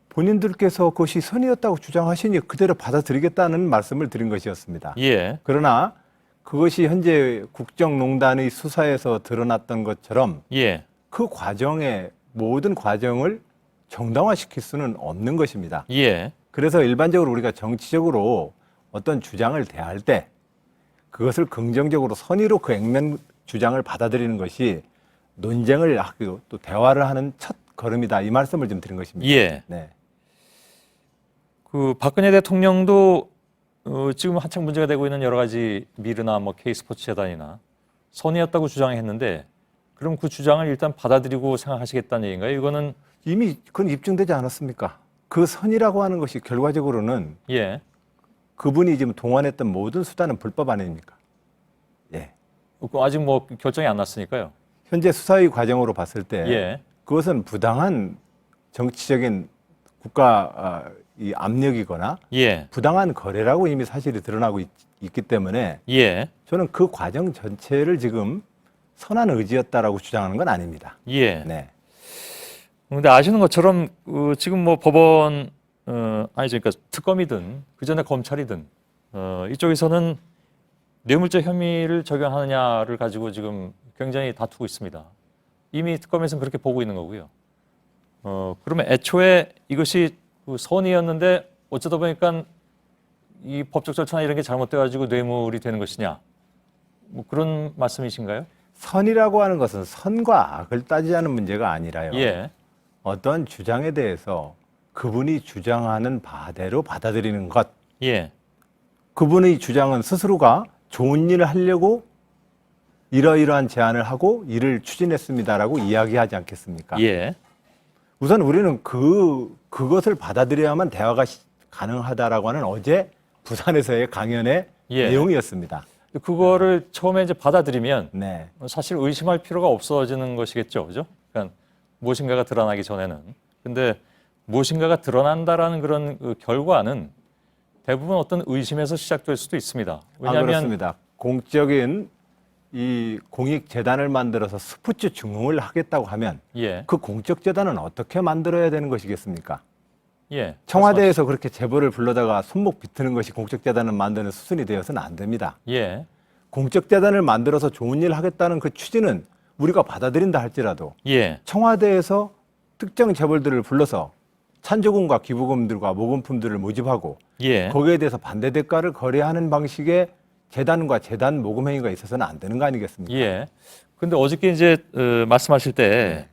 Speaker 8: 본인들께서 그것이 선의였다고 주장하시니 그대로 받아들이겠다는 말씀을 드린 것이었습니다.
Speaker 3: 예.
Speaker 8: 그러나 그것이 현재 국정농단의 수사에서 드러났던 것처럼 그 과정의 모든 과정을 정당화시킬 수는 없는 것입니다.
Speaker 3: 예.
Speaker 8: 그래서 일반적으로 우리가 정치적으로 어떤 주장을 대할 때 그것을 긍정적으로 선의로 그 액면 주장을 받아들이는 것이 논쟁을 하고 또 대화를 하는 첫 걸음이다. 이 말씀을 좀 드린 것입니다.
Speaker 3: 예.
Speaker 8: 네.
Speaker 3: 그 박근혜 대통령도 지금 한창 문제가 되고 있는 여러 가지 미르나 뭐 K스포츠 재단이나 선의였다고 주장했는데 그럼 그 주장을 일단 받아들이고 생각하시겠다는 얘기인가요? 이거는
Speaker 8: 이미 그건 입증되지 않았습니까? 그 선의라고 하는 것이 결과적으로는 그분이 지금 동원했던 모든 수단은 불법 아닙니까? 예.
Speaker 3: 아직 뭐 결정이 안 났으니까요.
Speaker 8: 현재 수사의 과정으로 봤을 때 그것은 부당한 정치적인 국가 이 압력이거나 부당한 거래라고 이미 사실이 드러나고 있기 때문에 저는 그 과정 전체를 지금 선한 의지였다라고 주장하는 건 아닙니다.
Speaker 3: 네. 그런데 아시는 것처럼 지금 뭐 법원 아니죠, 그러니까 특검이든 그 전에 검찰이든 이쪽에서는 뇌물죄 혐의를 적용하느냐를 가지고 지금 굉장히 다투고 있습니다. 이미 특검에서는 그렇게 보고 있는 거고요. 그러면 애초에 이것이 선의였는데 어쩌다 보니까 이 법적 절차나 이런 게 잘못돼가지고 뇌물이 되는 것이냐, 뭐 그런 말씀이신가요?
Speaker 8: 선이라고 하는 것은 선과 악을 따지자는 문제가 아니라요. 어떤 주장에 대해서 그분이 주장하는 바대로 받아들이는 것. 그분의 주장은 스스로가 좋은 일을 하려고 이러이러한 제안을 하고 일을 추진했습니다라고 이야기하지 않겠습니까? 우선 우리는 그것을 받아들여야만 대화가 가능하다라고 하는 어제 부산에서의 강연의 내용이었습니다.
Speaker 3: 그거를 처음에 이제 받아들이면 사실 의심할 필요가 없어지는 것이겠죠, 그죠? 그러니까 무엇인가가 드러나기 전에는. 근데 무엇인가가 드러난다라는 그런 그 결과는 대부분 어떤 의심에서 시작될 수도 있습니다. 왜냐하면
Speaker 8: 그렇습니다. 공적인 이 공익재단을 만들어서 스포츠 중흥을 하겠다고 하면 그 공적재단은 어떻게 만들어야 되는 것이겠습니까? 청와대에서 그렇게 제보를 불러다가 손목 비트는 것이 공적재단을 만드는 수순이 되어서는 안 됩니다. 공적재단을 만들어서 좋은 일을 하겠다는 그 취지는 우리가 받아들인다 할지라도 청와대에서 특정 재벌들을 불러서 찬조금과 기부금들과 모금품들을 모집하고 거기에 대해서 반대 대가를 거래하는 방식의 재단과 재단 모금 행위가 있어서는 안 되는 거 아니겠습니까?
Speaker 3: 근데 어저께 이제 말씀하실 때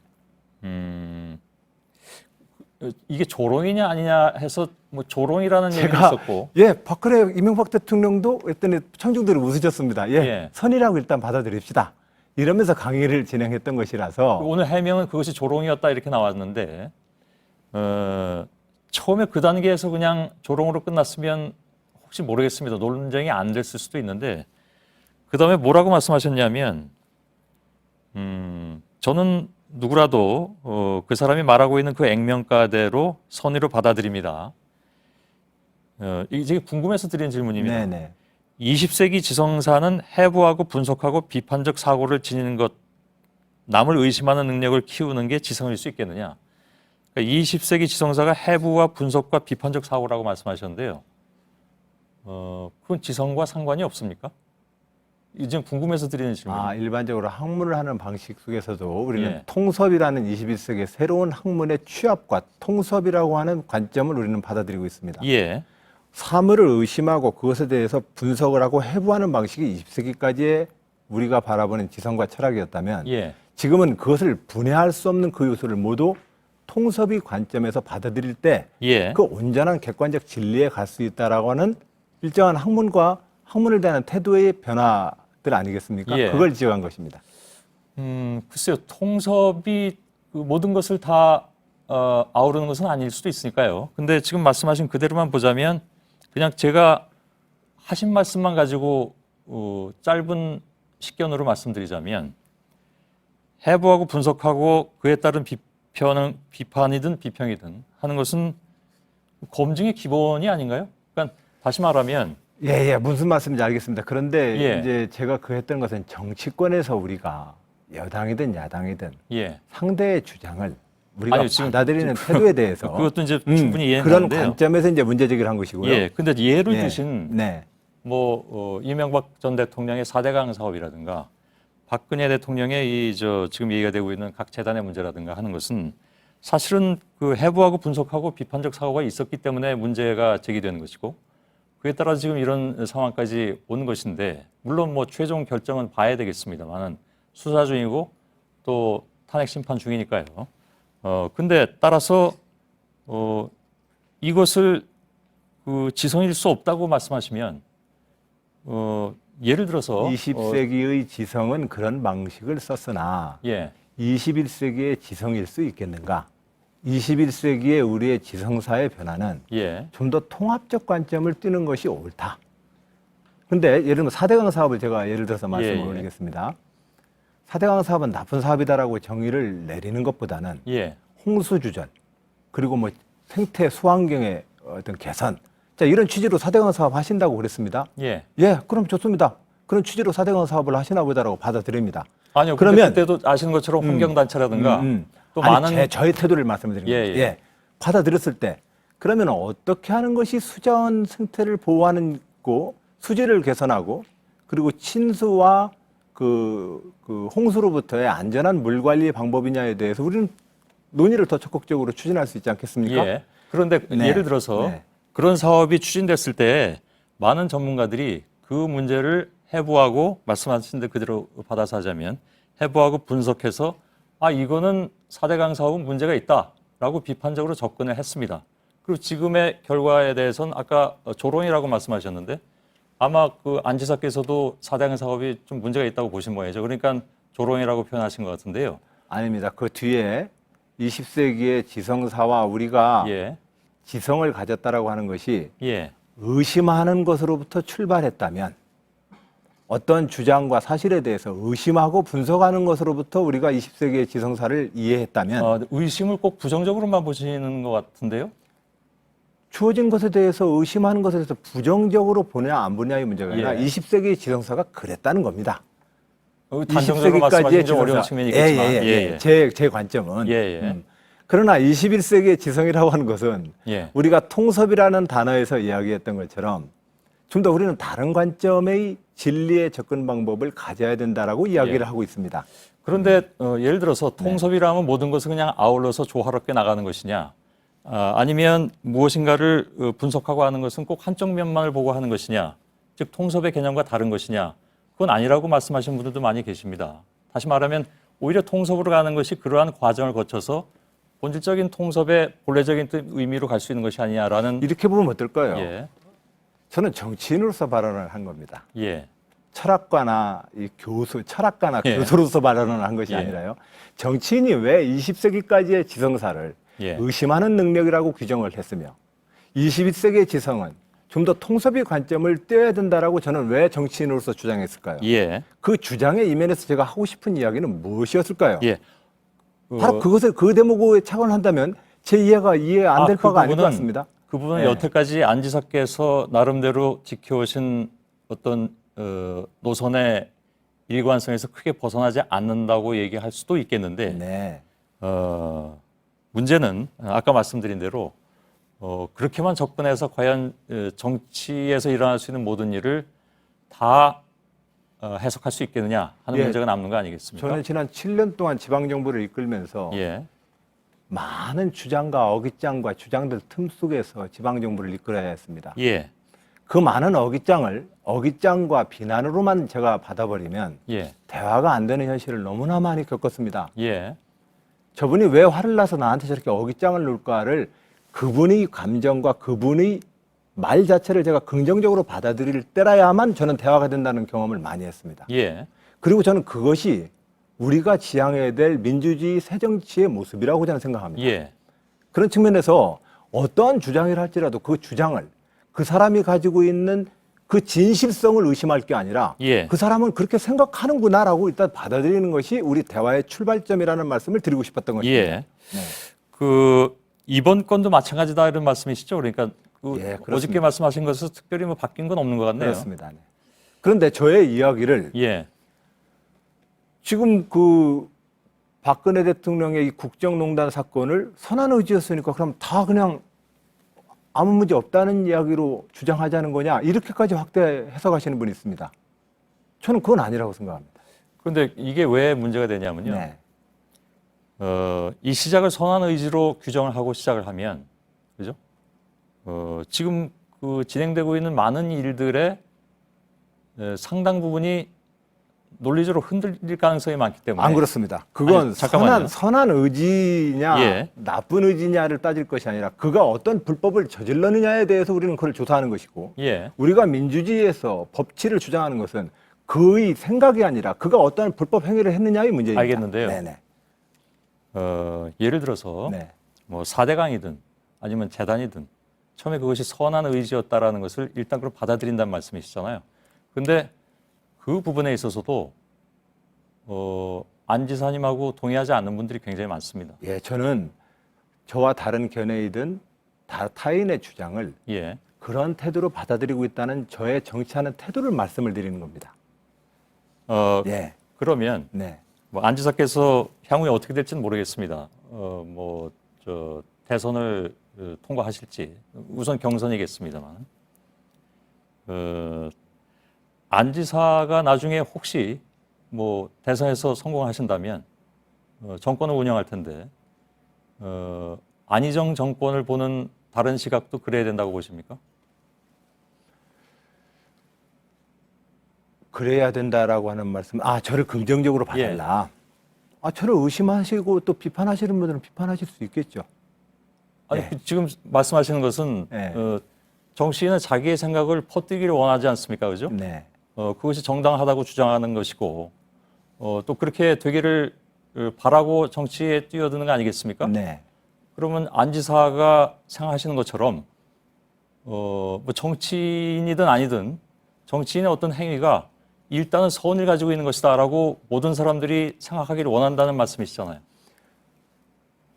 Speaker 3: 이게 조롱이냐 아니냐 해서 뭐 조롱이라는 얘기가 있었고
Speaker 8: 박근혜 이명박 대통령도 했더니 청중들이 웃으셨습니다. 선이라고 일단 받아들입시다. 이러면서 강의를 진행했던 것이라서
Speaker 3: 오늘 해명은 그것이 조롱이었다 이렇게 나왔는데 처음에 그 단계에서 그냥 조롱으로 끝났으면 혹시 모르겠습니다. 논쟁이 안 됐을 수도 있는데 그 다음에 뭐라고 말씀하셨냐면 저는 누구라도 그 사람이 말하고 있는 그 액면가대로 선의로 받아들입니다. 이게 궁금해서 드리는 질문입니다.
Speaker 8: 네네.
Speaker 3: 20세기 지성사는 해부하고 분석하고 비판적 사고를 지니는 것, 남을 의심하는 능력을 키우는 게 지성일 수 있겠느냐? 그러니까 20세기 지성사가 해부와 분석과 비판적 사고라고 말씀하셨는데요. 그건 지성과 상관이 없습니까? 이제 궁금해서 드리는 질문입니다.
Speaker 8: 일반적으로 학문을 하는 방식 속에서도 우리는
Speaker 3: 예.
Speaker 8: 통섭이라는 21세기의 새로운 학문의 취합과 통섭이라고 하는 관점을 우리는 받아들이고 있습니다.
Speaker 3: 예.
Speaker 8: 사물을 의심하고 그것에 대해서 분석을 하고 해부하는 방식이 20세기까지의 우리가 바라보는 지성과 철학이었다면
Speaker 3: 예.
Speaker 8: 지금은 그것을 분해할 수 없는 그 요소를 모두 통섭의 관점에서 받아들일 때 그
Speaker 3: 예.
Speaker 8: 온전한 객관적 진리에 갈 수 있다라고 하는 일정한 학문을 대한 태도의 변화들 아니겠습니까?
Speaker 3: 예.
Speaker 8: 그걸 지적한 것입니다.
Speaker 3: 글쎄요. 통섭이 그 모든 것을 다 아우르는 것은 아닐 수도 있으니까요. 근데 지금 말씀하신 그대로만 보자면 그냥 제가 하신 말씀만 가지고 짧은 식견으로 말씀드리자면 해부하고 분석하고 그에 따른 비판이든 비평이든 하는 것은 검증의 기본이 아닌가요? 그러니까 다시 말하면
Speaker 8: 예, 무슨 말씀인지 알겠습니다. 그런데
Speaker 3: 예.
Speaker 8: 이제 제가 그 했던 것은 정치권에서 우리가 여당이든 야당이든
Speaker 3: 예.
Speaker 8: 상대의 주장을 우리가
Speaker 3: 아니요, 지금
Speaker 8: 받아들이는 태도에 대해서
Speaker 3: 그것도 이제 충분히 이해는
Speaker 8: 그런
Speaker 3: 가는데요.
Speaker 8: 관점에서 이제 문제 제기를 한 것이고요.
Speaker 3: 예. 근데 예를
Speaker 8: 예.
Speaker 3: 드신
Speaker 8: 네.
Speaker 3: 이명박 전 대통령의 4대강 사업이라든가 박근혜 대통령의 지금 얘기가 되고 있는 각 재단의 문제라든가 하는 것은 사실은 그 해부하고 분석하고 비판적 사고가 있었기 때문에 문제가 제기되는 것이고 그에 따라 지금 이런 상황까지 온 것인데 물론 뭐 최종 결정은 봐야 되겠습니다만은 수사 중이고 또 탄핵 심판 중이니까요. 근데 따라서 이것을 그 지성일 수 없다고 말씀하시면 예를 들어서
Speaker 8: 20세기의 지성은 그런 방식을 썼으나
Speaker 3: 예.
Speaker 8: 21세기의 지성일 수 있겠는가? 21세기의 우리의 지성사의 변화는
Speaker 3: 예.
Speaker 8: 좀 더 통합적 관점을 띠는 것이 옳다. 근데 예를 들면 4대강 사업을 제가 예를 들어서 말씀을
Speaker 3: 예.
Speaker 8: 올리겠습니다. 4대강 사업은 나쁜 사업이다라고 정의를 내리는 것보다는
Speaker 3: 예.
Speaker 8: 홍수주전 그리고 뭐 생태 수환경의 어떤 개선 자 이런 취지로 4대강 사업 하신다고 그랬습니다.
Speaker 3: 예.
Speaker 8: 예, 그럼 좋습니다. 그런 취지로 4대강 사업을 하시나 보다라고 받아들입니다.
Speaker 3: 아니요.
Speaker 8: 그러면
Speaker 3: 그때도 아시는 것처럼 환경단체라든가 또
Speaker 8: 아니,
Speaker 3: 많은
Speaker 8: 저의 태도를 말씀드리는 거예요. 예. 받아들였을 때 그러면 어떻게 하는 것이 수자원 생태를 보호하는 거, 수질을 개선하고 그리고 친수와 그 홍수로부터의 안전한 물 관리 방법이냐에 대해서 우리는 논의를 더 적극적으로 추진할 수 있지 않겠습니까?
Speaker 3: 예. 그런데
Speaker 8: 네.
Speaker 3: 예를 들어서
Speaker 8: 네.
Speaker 3: 그런 사업이 추진됐을 때 많은 전문가들이 그 문제를 해부하고 말씀하신 데 그대로 받아서 하자면 해부하고 분석해서 이거는 4대강 사업은 문제가 있다라고 비판적으로 접근을 했습니다. 그리고 지금의 결과에 대해서는 아까 조롱이라고 말씀하셨는데 아마 그 안 지사께서도 4대강 사업이 좀 문제가 있다고 보신 모양이죠. 그러니까 조롱이라고 표현하신 것 같은데요.
Speaker 8: 아닙니다. 그 뒤에 20세기의 지성사와 우리가
Speaker 3: 예.
Speaker 8: 지성을 가졌다라고 하는 것이
Speaker 3: 예.
Speaker 8: 의심하는 것으로부터 출발했다면 어떤 주장과 사실에 대해서 의심하고 분석하는 것으로부터 우리가 20세기의 지성사를 이해했다면
Speaker 3: 의심을 꼭 부정적으로만 보시는 것 같은데요?
Speaker 8: 주어진 것에 대해서 의심하는 것에 대해서 부정적으로 보냐 안 보냐의 문제가 아니라
Speaker 3: 예.
Speaker 8: 20세기의 지성사가 그랬다는 겁니다.
Speaker 3: 단정적으로 말씀하시는 좀 어려운 측면이 있겠지만
Speaker 8: 예. 제 관점은
Speaker 3: 예.
Speaker 8: 그러나 21세기의 지성이라고 하는 것은
Speaker 3: 예.
Speaker 8: 우리가 통섭이라는 단어에서 이야기했던 것처럼 좀 더 우리는 다른 관점의 진리의 접근 방법을 가져야 된다라고 이야기를
Speaker 3: 예.
Speaker 8: 하고 있습니다.
Speaker 3: 그런데 예를 들어서 통섭이라면 모든 것을 그냥 아울러서 조화롭게 나가는 것이냐 아니면 무엇인가를 분석하고 하는 것은 꼭 한쪽 면만을 보고 하는 것이냐 즉 통섭의 개념과 다른 것이냐 그건 아니라고 말씀하시는 분들도 많이 계십니다. 다시 말하면 오히려 통섭으로 가는 것이 그러한 과정을 거쳐서 본질적인 통섭의 본래적인 의미로 갈 수 있는 것이 아니냐라는
Speaker 8: 이렇게 보면 어떨까요?
Speaker 3: 예.
Speaker 8: 저는 정치인으로서 발언을 한 겁니다.
Speaker 3: 예.
Speaker 8: 철학가나 철학가나
Speaker 3: 예.
Speaker 8: 교수로서 발언을 한 것이
Speaker 3: 예.
Speaker 8: 아니라요. 정치인이 왜 20세기까지의 지성사를
Speaker 3: 예.
Speaker 8: 의심하는 능력이라고 규정을 했으며 21세기의 지성은 좀 더 통섭의 관점을 떼어야 된다라고 저는 왜 정치인으로서 주장했을까요?
Speaker 3: 예.
Speaker 8: 그 주장의 이면에서 제가 하고 싶은 이야기는 무엇이었을까요?
Speaker 3: 예.
Speaker 8: 바로 그것을 그 대목에 착안한다면 제 이해가 이해 안 될 바가 아닌 것 같습니다.
Speaker 3: 그 부분은
Speaker 8: 네.
Speaker 3: 여태까지 안 지사께서 나름대로 지켜오신 어떤 노선의 일관성에서 크게 벗어나지 않는다고 얘기할 수도 있겠는데
Speaker 8: 네.
Speaker 3: 문제는 아까 말씀드린 대로 그렇게만 접근해서 과연 정치에서 일어날 수 있는 모든 일을 다 해석할 수 있겠느냐 하는
Speaker 8: 예.
Speaker 3: 문제가 남는 거 아니겠습니까?
Speaker 8: 저는 지난 7년 동안 지방정부를 이끌면서
Speaker 3: 예.
Speaker 8: 많은 주장과 어깃장과 주장들 틈 속에서 지방정부를 이끌어야 했습니다.
Speaker 3: 예.
Speaker 8: 그 많은 어깃장과 비난으로만 제가 받아버리면
Speaker 3: 예.
Speaker 8: 대화가 안 되는 현실을 너무나 많이 겪었습니다.
Speaker 3: 예.
Speaker 8: 저분이 왜 화를 나서 나한테 저렇게 어깃장을 놓을까를 그분의 감정과 그분의 말 자체를 제가 긍정적으로 받아들일 때라야만 저는 대화가 된다는 경험을 많이 했습니다.
Speaker 3: 예.
Speaker 8: 그리고 저는 그것이 우리가 지향해야 될 민주주의 새정치의 모습이라고 저는 생각합니다.
Speaker 3: 예.
Speaker 8: 그런 측면에서 어떠한 주장을 할지라도 그 주장을 그 사람이 가지고 있는 그 진실성을 의심할 게 아니라
Speaker 3: 예.
Speaker 8: 그 사람은 그렇게 생각하는구나라고 일단 받아들이는 것이 우리 대화의 출발점이라는 말씀을 드리고 싶었던 것입니다.
Speaker 3: 예.
Speaker 8: 네.
Speaker 3: 그 이번 건도 마찬가지다 이런 말씀이시죠? 그러니까 그
Speaker 8: 예, 그렇습니다.
Speaker 3: 어저께 말씀하신 것에서 특별히 뭐 바뀐 건 없는 것 같네요.
Speaker 8: 그렇습니다. 네. 그런데 저의 이야기를
Speaker 3: 예.
Speaker 8: 지금 그 박근혜 대통령의 이 국정농단 사건을 선한 의지였으니까 그럼 다 그냥 아무 문제 없다는 이야기로 주장하자는 거냐 이렇게까지 확대 해석하시는 분이 있습니다. 저는 그건 아니라고 생각합니다.
Speaker 3: 그런데 이게 왜 문제가 되냐면요.
Speaker 8: 네.
Speaker 3: 이 시작을 선한 의지로 규정을 하고 시작을 하면, 그죠? 지금 그 진행되고 있는 많은 일들의 상당 부분이 논리적으로 흔들릴 가능성이 많기 때문에.
Speaker 8: 안 그렇습니다. 그건
Speaker 3: 아니, 잠깐만요.
Speaker 8: 선한 의지냐
Speaker 3: 예.
Speaker 8: 나쁜 의지냐를 따질 것이 아니라 그가 어떤 불법을 저질렀느냐에 대해서 우리는 그걸 조사하는 것이고
Speaker 3: 예.
Speaker 8: 우리가 민주주의에서 법치를 주장하는 것은 그의 생각이 아니라 그가 어떤 불법 행위를 했느냐의 문제입니다.
Speaker 3: 알겠는데요.
Speaker 8: 네네.
Speaker 3: 예를 들어서
Speaker 8: 네.
Speaker 3: 뭐 4대강이든 아니면 재단이든 처음에 그것이 선한 의지였다라는 것을 일단 그럼 받아들인다는 말씀이시잖아요. 근데 그 부분에 있어서도 안 지사님하고 동의하지 않는 분들이 굉장히 많습니다.
Speaker 8: 예, 저는 저와 다른 견해이든 타인의 주장을
Speaker 3: 예.
Speaker 8: 그런 태도로 받아들이고 있다는 저의 정치하는 태도를 말씀을 드리는 겁니다. 예.
Speaker 3: 그러면
Speaker 8: 네.
Speaker 3: 뭐 안 지사께서 향후에 어떻게 될지는 모르겠습니다. 대선을 통과하실지 우선 경선이겠습니다만 안 지사가 나중에 혹시 뭐 대선에서 성공하신다면 정권을 운영할 텐데 안희정 정권을 보는 다른 시각도 그래야 된다고 보십니까?
Speaker 8: 그래야 된다라고 하는 말씀, 저를 긍정적으로 봐달라. 저를 의심하시고 또 비판하시는 분들은 비판하실 수 있겠죠.
Speaker 3: 아니, 지금 말씀하시는 것은 정치인은 자기의 생각을 퍼뜨리기를 원하지 않습니까? 그죠?
Speaker 8: 네.
Speaker 3: 그것이 정당하다고 주장하는 것이고 또 그렇게 되기를 바라고 정치에 뛰어드는 거 아니겠습니까?
Speaker 8: 네.
Speaker 3: 그러면 안 지사가 생각하시는 것처럼 뭐 정치인이든 아니든 정치인의 어떤 행위가 일단은 선을 가지고 있는 것이다라고 모든 사람들이 생각하기를 원한다는 말씀이시잖아요.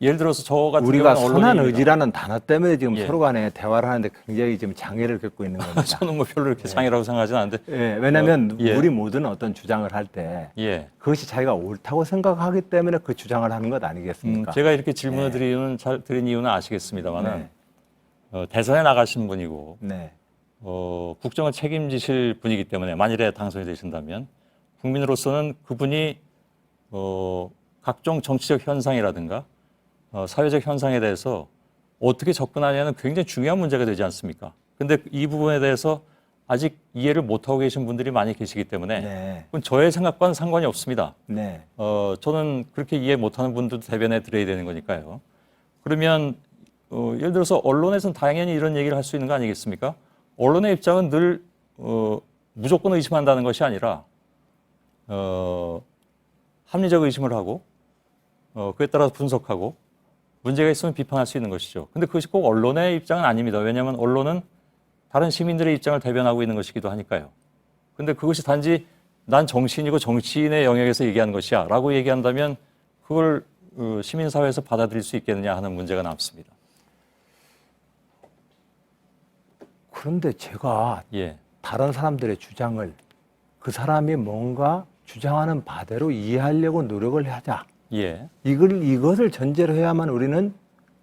Speaker 3: 예를 들어서 저 같은
Speaker 8: 우리가
Speaker 3: 경우는
Speaker 8: 선한
Speaker 3: 언론인입니다.
Speaker 8: 의지라는 단어 때문에 지금
Speaker 3: 예.
Speaker 8: 서로 간에 대화를 하는데 굉장히 지금 장애를 겪고 있는 겁니다.
Speaker 3: 저는 뭐 별로 이렇게 장애라고 생각하지는 않는데.
Speaker 8: 왜냐하면
Speaker 3: 예.
Speaker 8: 우리 모두는 어떤 주장을 할 때
Speaker 3: 예.
Speaker 8: 그것이 자기가 옳다고 생각하기 때문에 그 주장을 하는 것 아니겠습니까?
Speaker 3: 제가 이렇게 질문을 드린 이유는 아시겠습니다만은
Speaker 8: 네.
Speaker 3: 대선에 나가신 분이고
Speaker 8: 네.
Speaker 3: 국정을 책임지실 분이기 때문에 만일에 당선이 되신다면 국민으로서는 그분이 각종 정치적 현상이라든가 사회적 현상에 대해서 어떻게 접근하냐는 굉장히 중요한 문제가 되지 않습니까? 근데 이 부분에 대해서 아직 이해를 못하고 계신 분들이 많이 계시기 때문에 그건 저의 생각과는 상관이 없습니다.
Speaker 8: 네.
Speaker 3: 저는 그렇게 이해 못하는 분들도 대변해 드려야 되는 거니까요. 그러면 예를 들어서 언론에서는 당연히 이런 얘기를 할 수 있는 거 아니겠습니까? 언론의 입장은 늘 무조건 의심한다는 것이 아니라 합리적 의심을 하고 그에 따라서 분석하고 문제가 있으면 비판할 수 있는 것이죠. 근데 그것이 꼭 언론의 입장은 아닙니다. 왜냐하면 언론은 다른 시민들의 입장을 대변하고 있는 것이기도 하니까요. 근데 그것이 단지 난 정치인이고 정치인의 영역에서 얘기하는 것이야 라고 얘기한다면 그걸 시민사회에서 받아들일 수 있겠느냐 하는 문제가 남습니다.
Speaker 8: 그런데 제가
Speaker 3: 예.
Speaker 8: 다른 사람들의 주장을 그 사람이 뭔가 주장하는 바대로 이해하려고 노력을 하자.
Speaker 3: 예.
Speaker 8: 이것을 전제로 해야만 우리는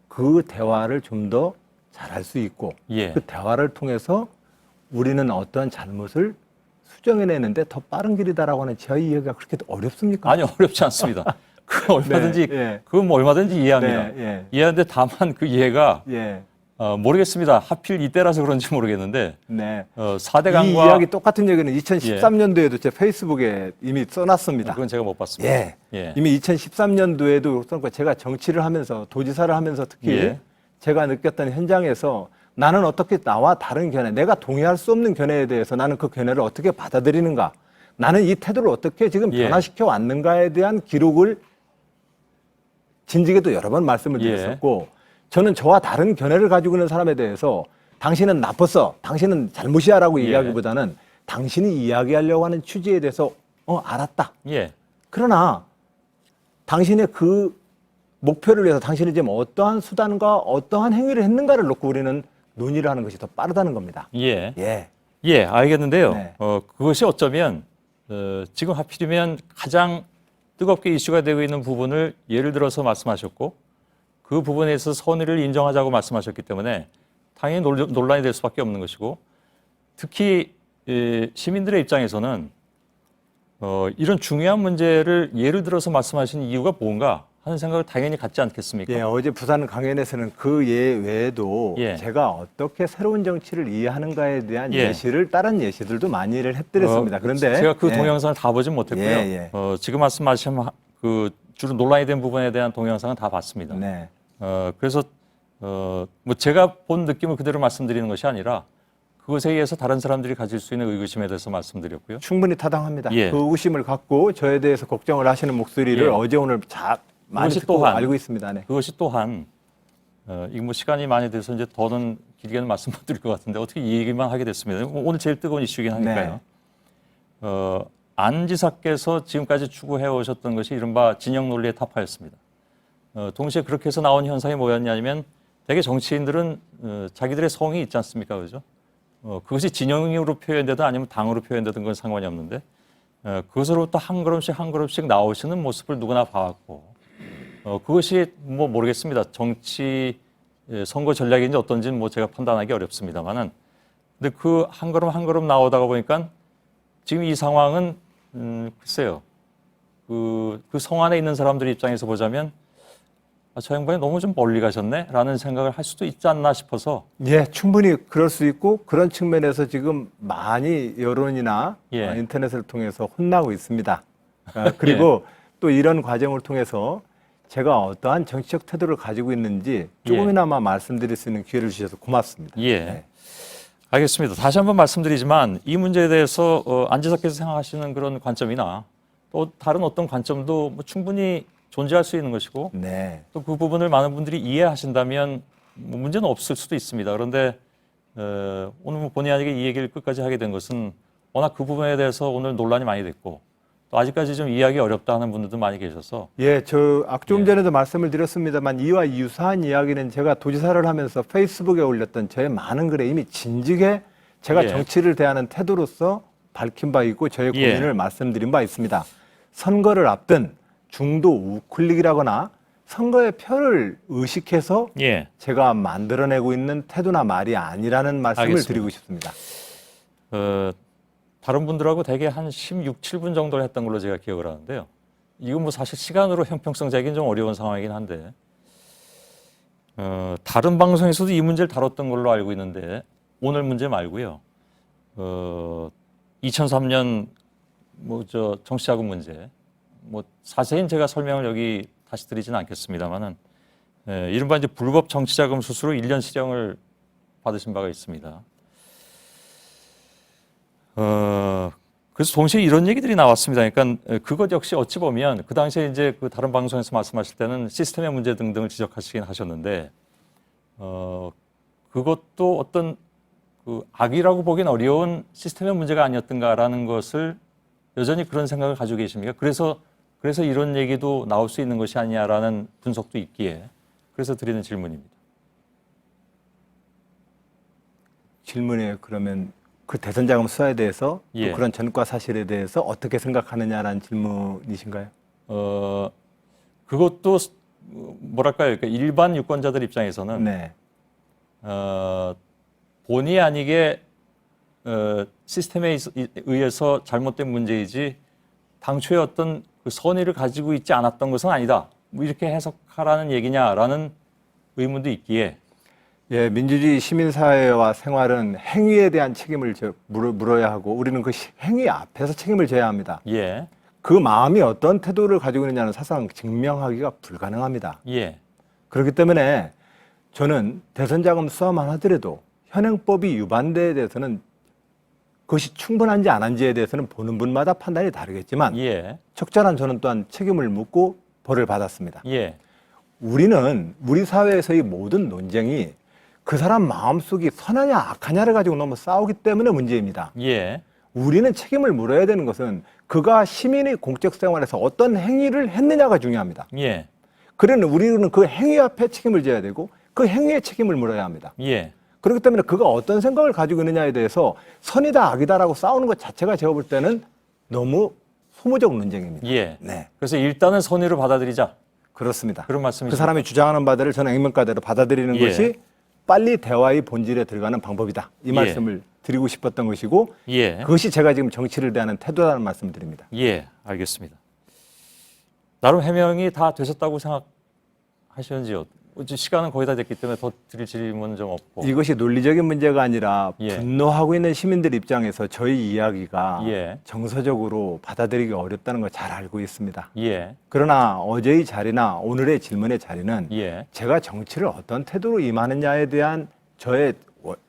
Speaker 8: 그 대화를 좀 더 잘할 수 있고
Speaker 3: 예.
Speaker 8: 그 대화를 통해서 우리는 어떠한 잘못을 수정해내는데 더 빠른 길이다라고 하는 제 이해가 그렇게 어렵습니까?
Speaker 3: 아니 어렵지 않습니다. 그 얼마든지
Speaker 8: 네, 예.
Speaker 3: 그건 뭐 얼마든지 이해합니다.
Speaker 8: 네, 예.
Speaker 3: 이해하는데 다만 그 이해가
Speaker 8: 예.
Speaker 3: 모르겠습니다. 하필 이때라서 그런지 모르겠는데
Speaker 8: 네.
Speaker 3: 4대
Speaker 8: 이
Speaker 3: 강과
Speaker 8: 이야기 똑같은 얘기는 2013년도에도 제 페이스북에 이미 써놨습니다.
Speaker 3: 그건 제가 못 봤습니다.
Speaker 8: 예.
Speaker 3: 예.
Speaker 8: 이미 2013년도에도 써놓고 제가 정치를 하면서 도지사를 하면서 특히
Speaker 3: 예.
Speaker 8: 제가 느꼈던 현장에서 나는 어떻게 나와 다른 견해, 내가 동의할 수 없는 견해에 대해서 나는 그 견해를 어떻게 받아들이는가, 나는 이 태도를 어떻게 지금
Speaker 3: 예.
Speaker 8: 변화시켜 왔는가에 대한 기록을 진즉에도 여러 번 말씀을
Speaker 3: 예.
Speaker 8: 드렸었고 저는 저와 다른 견해를 가지고 있는 사람에 대해서 당신은 나빴어, 당신은 잘못이야라고
Speaker 3: 예.
Speaker 8: 이야기보다는 당신이 이야기하려고 하는 취지에 대해서 알았다.
Speaker 3: 예.
Speaker 8: 그러나 당신의 그 목표를 위해서 당신이 지금 어떠한 수단과 어떠한 행위를 했는가를 놓고 우리는 논의를 하는 것이 더 빠르다는 겁니다.
Speaker 3: 예.
Speaker 8: 예.
Speaker 3: 예, 알겠는데요.
Speaker 8: 네.
Speaker 3: 그것이 어쩌면 지금 하필이면 가장 뜨겁게 이슈가 되고 있는 부분을 예를 들어서 말씀하셨고 그 부분에 있어서 선의를 인정하자고 말씀하셨기 때문에 당연히 논란이 될 수밖에 없는 것이고 특히 시민들의 입장에서는 이런 중요한 문제를 예를 들어서 말씀하신 이유가 뭔가 하는 생각을 당연히 갖지 않겠습니까?
Speaker 8: 예, 어제 부산 강연에서는 그 외에도
Speaker 3: 예.
Speaker 8: 제가 어떻게 새로운 정치를 이해하는가에 대한
Speaker 3: 예.
Speaker 8: 예시를 다른 예시들도 많이 해드렸습니다. 그런데
Speaker 3: 제가 그
Speaker 8: 예.
Speaker 3: 동영상을 다 보진 못했고요.
Speaker 8: 예, 예.
Speaker 3: 지금 말씀하신 그 주로 논란이 된 부분에 대한 동영상은 다 봤습니다.
Speaker 8: 네.
Speaker 3: 그래서 뭐 제가 본 느낌을 그대로 말씀드리는 것이 아니라 그것에 의해서 다른 사람들이 가질 수 있는 의구심에 대해서 말씀드렸고요.
Speaker 8: 충분히 타당합니다.
Speaker 3: 예.
Speaker 8: 그 의구심을 갖고 저에 대해서 걱정을 하시는 목소리를
Speaker 3: 예.
Speaker 8: 어제 오늘 많이
Speaker 3: 그것이
Speaker 8: 듣고
Speaker 3: 또한
Speaker 8: 알고 있습니다. 네.
Speaker 3: 그것이 또한 이게 뭐 시간이 많이 돼서 이제 더는 길게는 말씀 못 드릴 것 같은데 어떻게 이 얘기만 하게 됐습니다. 오늘 제일 뜨거운 이슈이긴 하니까요. 안 지사께서 지금까지 추구해 오셨던 것이 이른바 진영 논리의 타파였습니다. 동시에 그렇게 해서 나온 현상이 뭐였냐면 대개 정치인들은 자기들의 성이 있지 않습니까, 그죠? 그것이 진영으로 표현되든 아니면 당으로 표현되든 그건 상관이 없는데 그것으로부터 한 걸음씩 나오시는 모습을 누구나 봐왔고 그것이 뭐 모르겠습니다. 정치 선거 전략인지 어떤지는 뭐 제가 판단하기 어렵습니다만은 근데 그 한 걸음 나오다가 보니까 지금 이 상황은 글쎄요. 그 성 안에 있는 사람들 입장에서 보자면 저 양반이 너무 좀 멀리 가셨네? 라는 생각을 할 수도 있지 않나 싶어서
Speaker 8: 예, 충분히 그럴 수 있고 그런 측면에서 지금 많이 여론이나
Speaker 3: 예.
Speaker 8: 인터넷을 통해서 혼나고 있습니다. 그리고 또 이런 과정을 통해서 제가 어떠한 정치적 태도를 가지고 있는지 조금이나마 말씀드릴 수 있는 기회를 주셔서 고맙습니다.
Speaker 3: 예.
Speaker 8: 네.
Speaker 3: 알겠습니다. 다시 한번 말씀드리지만 이 문제에 대해서 안 지사께서 생각하시는 그런 관점이나 또 다른 어떤 관점도 뭐 충분히 존재할 수 있는 것이고
Speaker 8: 네.
Speaker 3: 또 그 부분을 많은 분들이 이해하신다면 뭐 문제는 없을 수도 있습니다. 그런데 오늘 뭐 본의 아니게 이 얘기를 끝까지 하게 된 것은 워낙 그 부분에 대해서 오늘 논란이 많이 됐고 또 아직까지 좀 이해하기 어렵다 하는 분들도 많이 계셔서
Speaker 8: 예, 좀 전에도 말씀을 드렸습니다만 이와 유사한 이야기는 제가 도지사를 하면서 페이스북에 올렸던 저의 많은 글에 이미 진즉에 제가
Speaker 3: 예.
Speaker 8: 정치를 대하는 태도로서 밝힌 바 있고 저의
Speaker 3: 예.
Speaker 8: 고민을 말씀드린 바 있습니다. 선거를 앞둔 중도 우클릭이라거나 선거의 표를 의식해서
Speaker 3: 예.
Speaker 8: 제가 만들어내고 있는 태도나 말이 아니라는 말씀을
Speaker 3: 알겠습니다.
Speaker 8: 드리고 싶습니다.
Speaker 3: 다른 분들하고 대개 한 16, 7분 정도를 했던 걸로 제가 기억을 하는데요. 이건 뭐 사실 시간으로 형평성 재기는 좀 어려운 상황이긴 한데 다른 방송에서도 이 문제를 다뤘던 걸로 알고 있는데 오늘 문제 말고요. 2003년 뭐 정치자금 문제 뭐 자세히는 제가 설명을 여기 다시 드리지는 않겠습니다만은 이른바 이제 불법 정치자금 수수로 1년 실형을 받으신 바가 있습니다. 그래서 동시에 이런 얘기들이 나왔습니다. 그러니까 그것 역시 어찌 보면 그 당시에 이제 그 다른 방송에서 말씀하실 때는 시스템의 문제 등등을 지적하시긴 하셨는데 그것도 어떤 그 악이라고 보기는 어려운 시스템의 문제가 아니었던가라는 것을 여전히 그런 생각을 가지고 계십니까? 그래서 이런 얘기도 나올 수 있는 것이 아니냐라는 분석도 있기에 그래서 드리는 질문입니다.
Speaker 8: 질문에 그러면 그 대선 자금 수사에 대해서
Speaker 3: 예.
Speaker 8: 또 그런 전과 사실에 대해서 어떻게 생각하느냐라는 질문이신가요?
Speaker 3: 그것도 뭐랄까요? 그러니까 일반 유권자들 입장에서는
Speaker 8: 네.
Speaker 3: 본의 아니게 시스템에 의해서 잘못된 문제이지 당초에 어떤 그 선의를 가지고 있지 않았던 것은 아니다. 뭐 이렇게 해석하라는 얘기냐라는 의문도 있기에
Speaker 8: 예, 민주주의 시민사회와 생활은 행위에 대한 책임을 물어야 하고 우리는 그 행위 앞에서 책임을 져야 합니다.
Speaker 3: 예.
Speaker 8: 그 마음이 어떤 태도를 가지고 있느냐는 사실상 증명하기가 불가능합니다.
Speaker 3: 예.
Speaker 8: 그렇기 때문에 저는 대선 자금 수사만 하더라도 현행법이 위반대에 대해서는 그것이 충분한지 안 한지에 대해서는 보는 분마다 판단이 다르겠지만
Speaker 3: 예.
Speaker 8: 적절한 저는 또한 책임을 묻고 벌을 받았습니다.
Speaker 3: 예.
Speaker 8: 우리 사회에서의 모든 논쟁이 그 사람 마음속이 선하냐 악하냐를 가지고 너무 싸우기 때문에 문제입니다.
Speaker 3: 예.
Speaker 8: 우리는 책임을 물어야 되는 것은 그가 시민의 공적 생활에서 어떤 행위를 했느냐가 중요합니다.
Speaker 3: 예.
Speaker 8: 그러니 우리는 그 행위 앞에 책임을 져야 되고 그 행위의 책임을 물어야 합니다.
Speaker 3: 예.
Speaker 8: 그렇기 때문에 그가 어떤 생각을 가지고 있느냐에 대해서 선이다 악이다라고 싸우는 것 자체가 제가 볼 때는 너무 소모적 논쟁입니다.
Speaker 3: 예.
Speaker 8: 네.
Speaker 3: 그래서 일단은 선의를 받아들이자.
Speaker 8: 그렇습니다.
Speaker 3: 그런 말씀이시죠.
Speaker 8: 그 사람이 주장하는 바들을 저는 액면가대로 받아들이는
Speaker 3: 예.
Speaker 8: 것이 빨리 대화의 본질에 들어가는 방법이다. 이
Speaker 3: 예.
Speaker 8: 말씀을 드리고 싶었던 것이고
Speaker 3: 예.
Speaker 8: 그것이 제가 지금 정치를 대하는 태도라는 말씀을 드립니다.
Speaker 3: 예, 알겠습니다. 나름 해명이 다 되셨다고 생각하시는지요? 시간은 거의 다 됐기 때문에 더 드릴 질문은 좀 없고.
Speaker 8: 이것이 논리적인 문제가 아니라
Speaker 3: 예.
Speaker 8: 분노하고 있는 시민들 입장에서 저희 이야기가
Speaker 3: 예.
Speaker 8: 정서적으로 받아들이기 어렵다는 걸 잘 알고 있습니다.
Speaker 3: 예.
Speaker 8: 그러나 어제의 자리나 오늘의 질문의 자리는
Speaker 3: 예.
Speaker 8: 제가 정치를 어떤 태도로 임하느냐에 대한 저의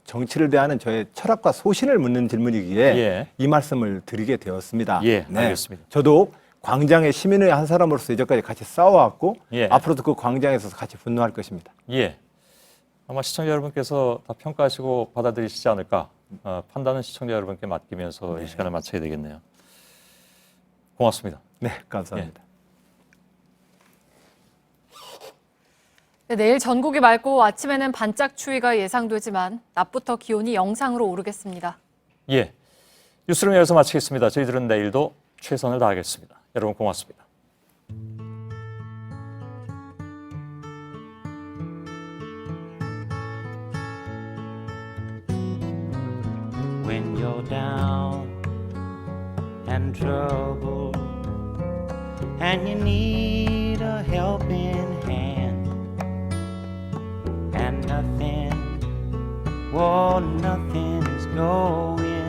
Speaker 8: 정치를 대하는 저의 철학과 소신을 묻는 질문이기에
Speaker 3: 예.
Speaker 8: 이 말씀을 드리게 되었습니다.
Speaker 3: 예, 알겠습니다.
Speaker 8: 저도 광장의 시민의 한 사람으로서 이제까지 같이 싸워왔고
Speaker 3: 예.
Speaker 8: 앞으로도 그 광장에서 같이 분노할 것입니다.
Speaker 3: 예. 아마 시청자 여러분께서 다 평가하시고 받아들이시지 않을까. 판단은 시청자 여러분께 맡기면서 이 시간을 마쳐야 되겠네요. 고맙습니다.
Speaker 8: 네, 감사합니다.
Speaker 1: 네, 내일 전국이 맑고 아침에는 반짝 추위가 예상되지만 낮부터 기온이 영상으로 오르겠습니다.
Speaker 3: 예. 뉴스룸 여기서 마치겠습니다. 저희들은 내일도 최선을 다하겠습니다. 여러분 고맙습니다.
Speaker 9: When you're down and troubled and you need a helping hand and nothing is going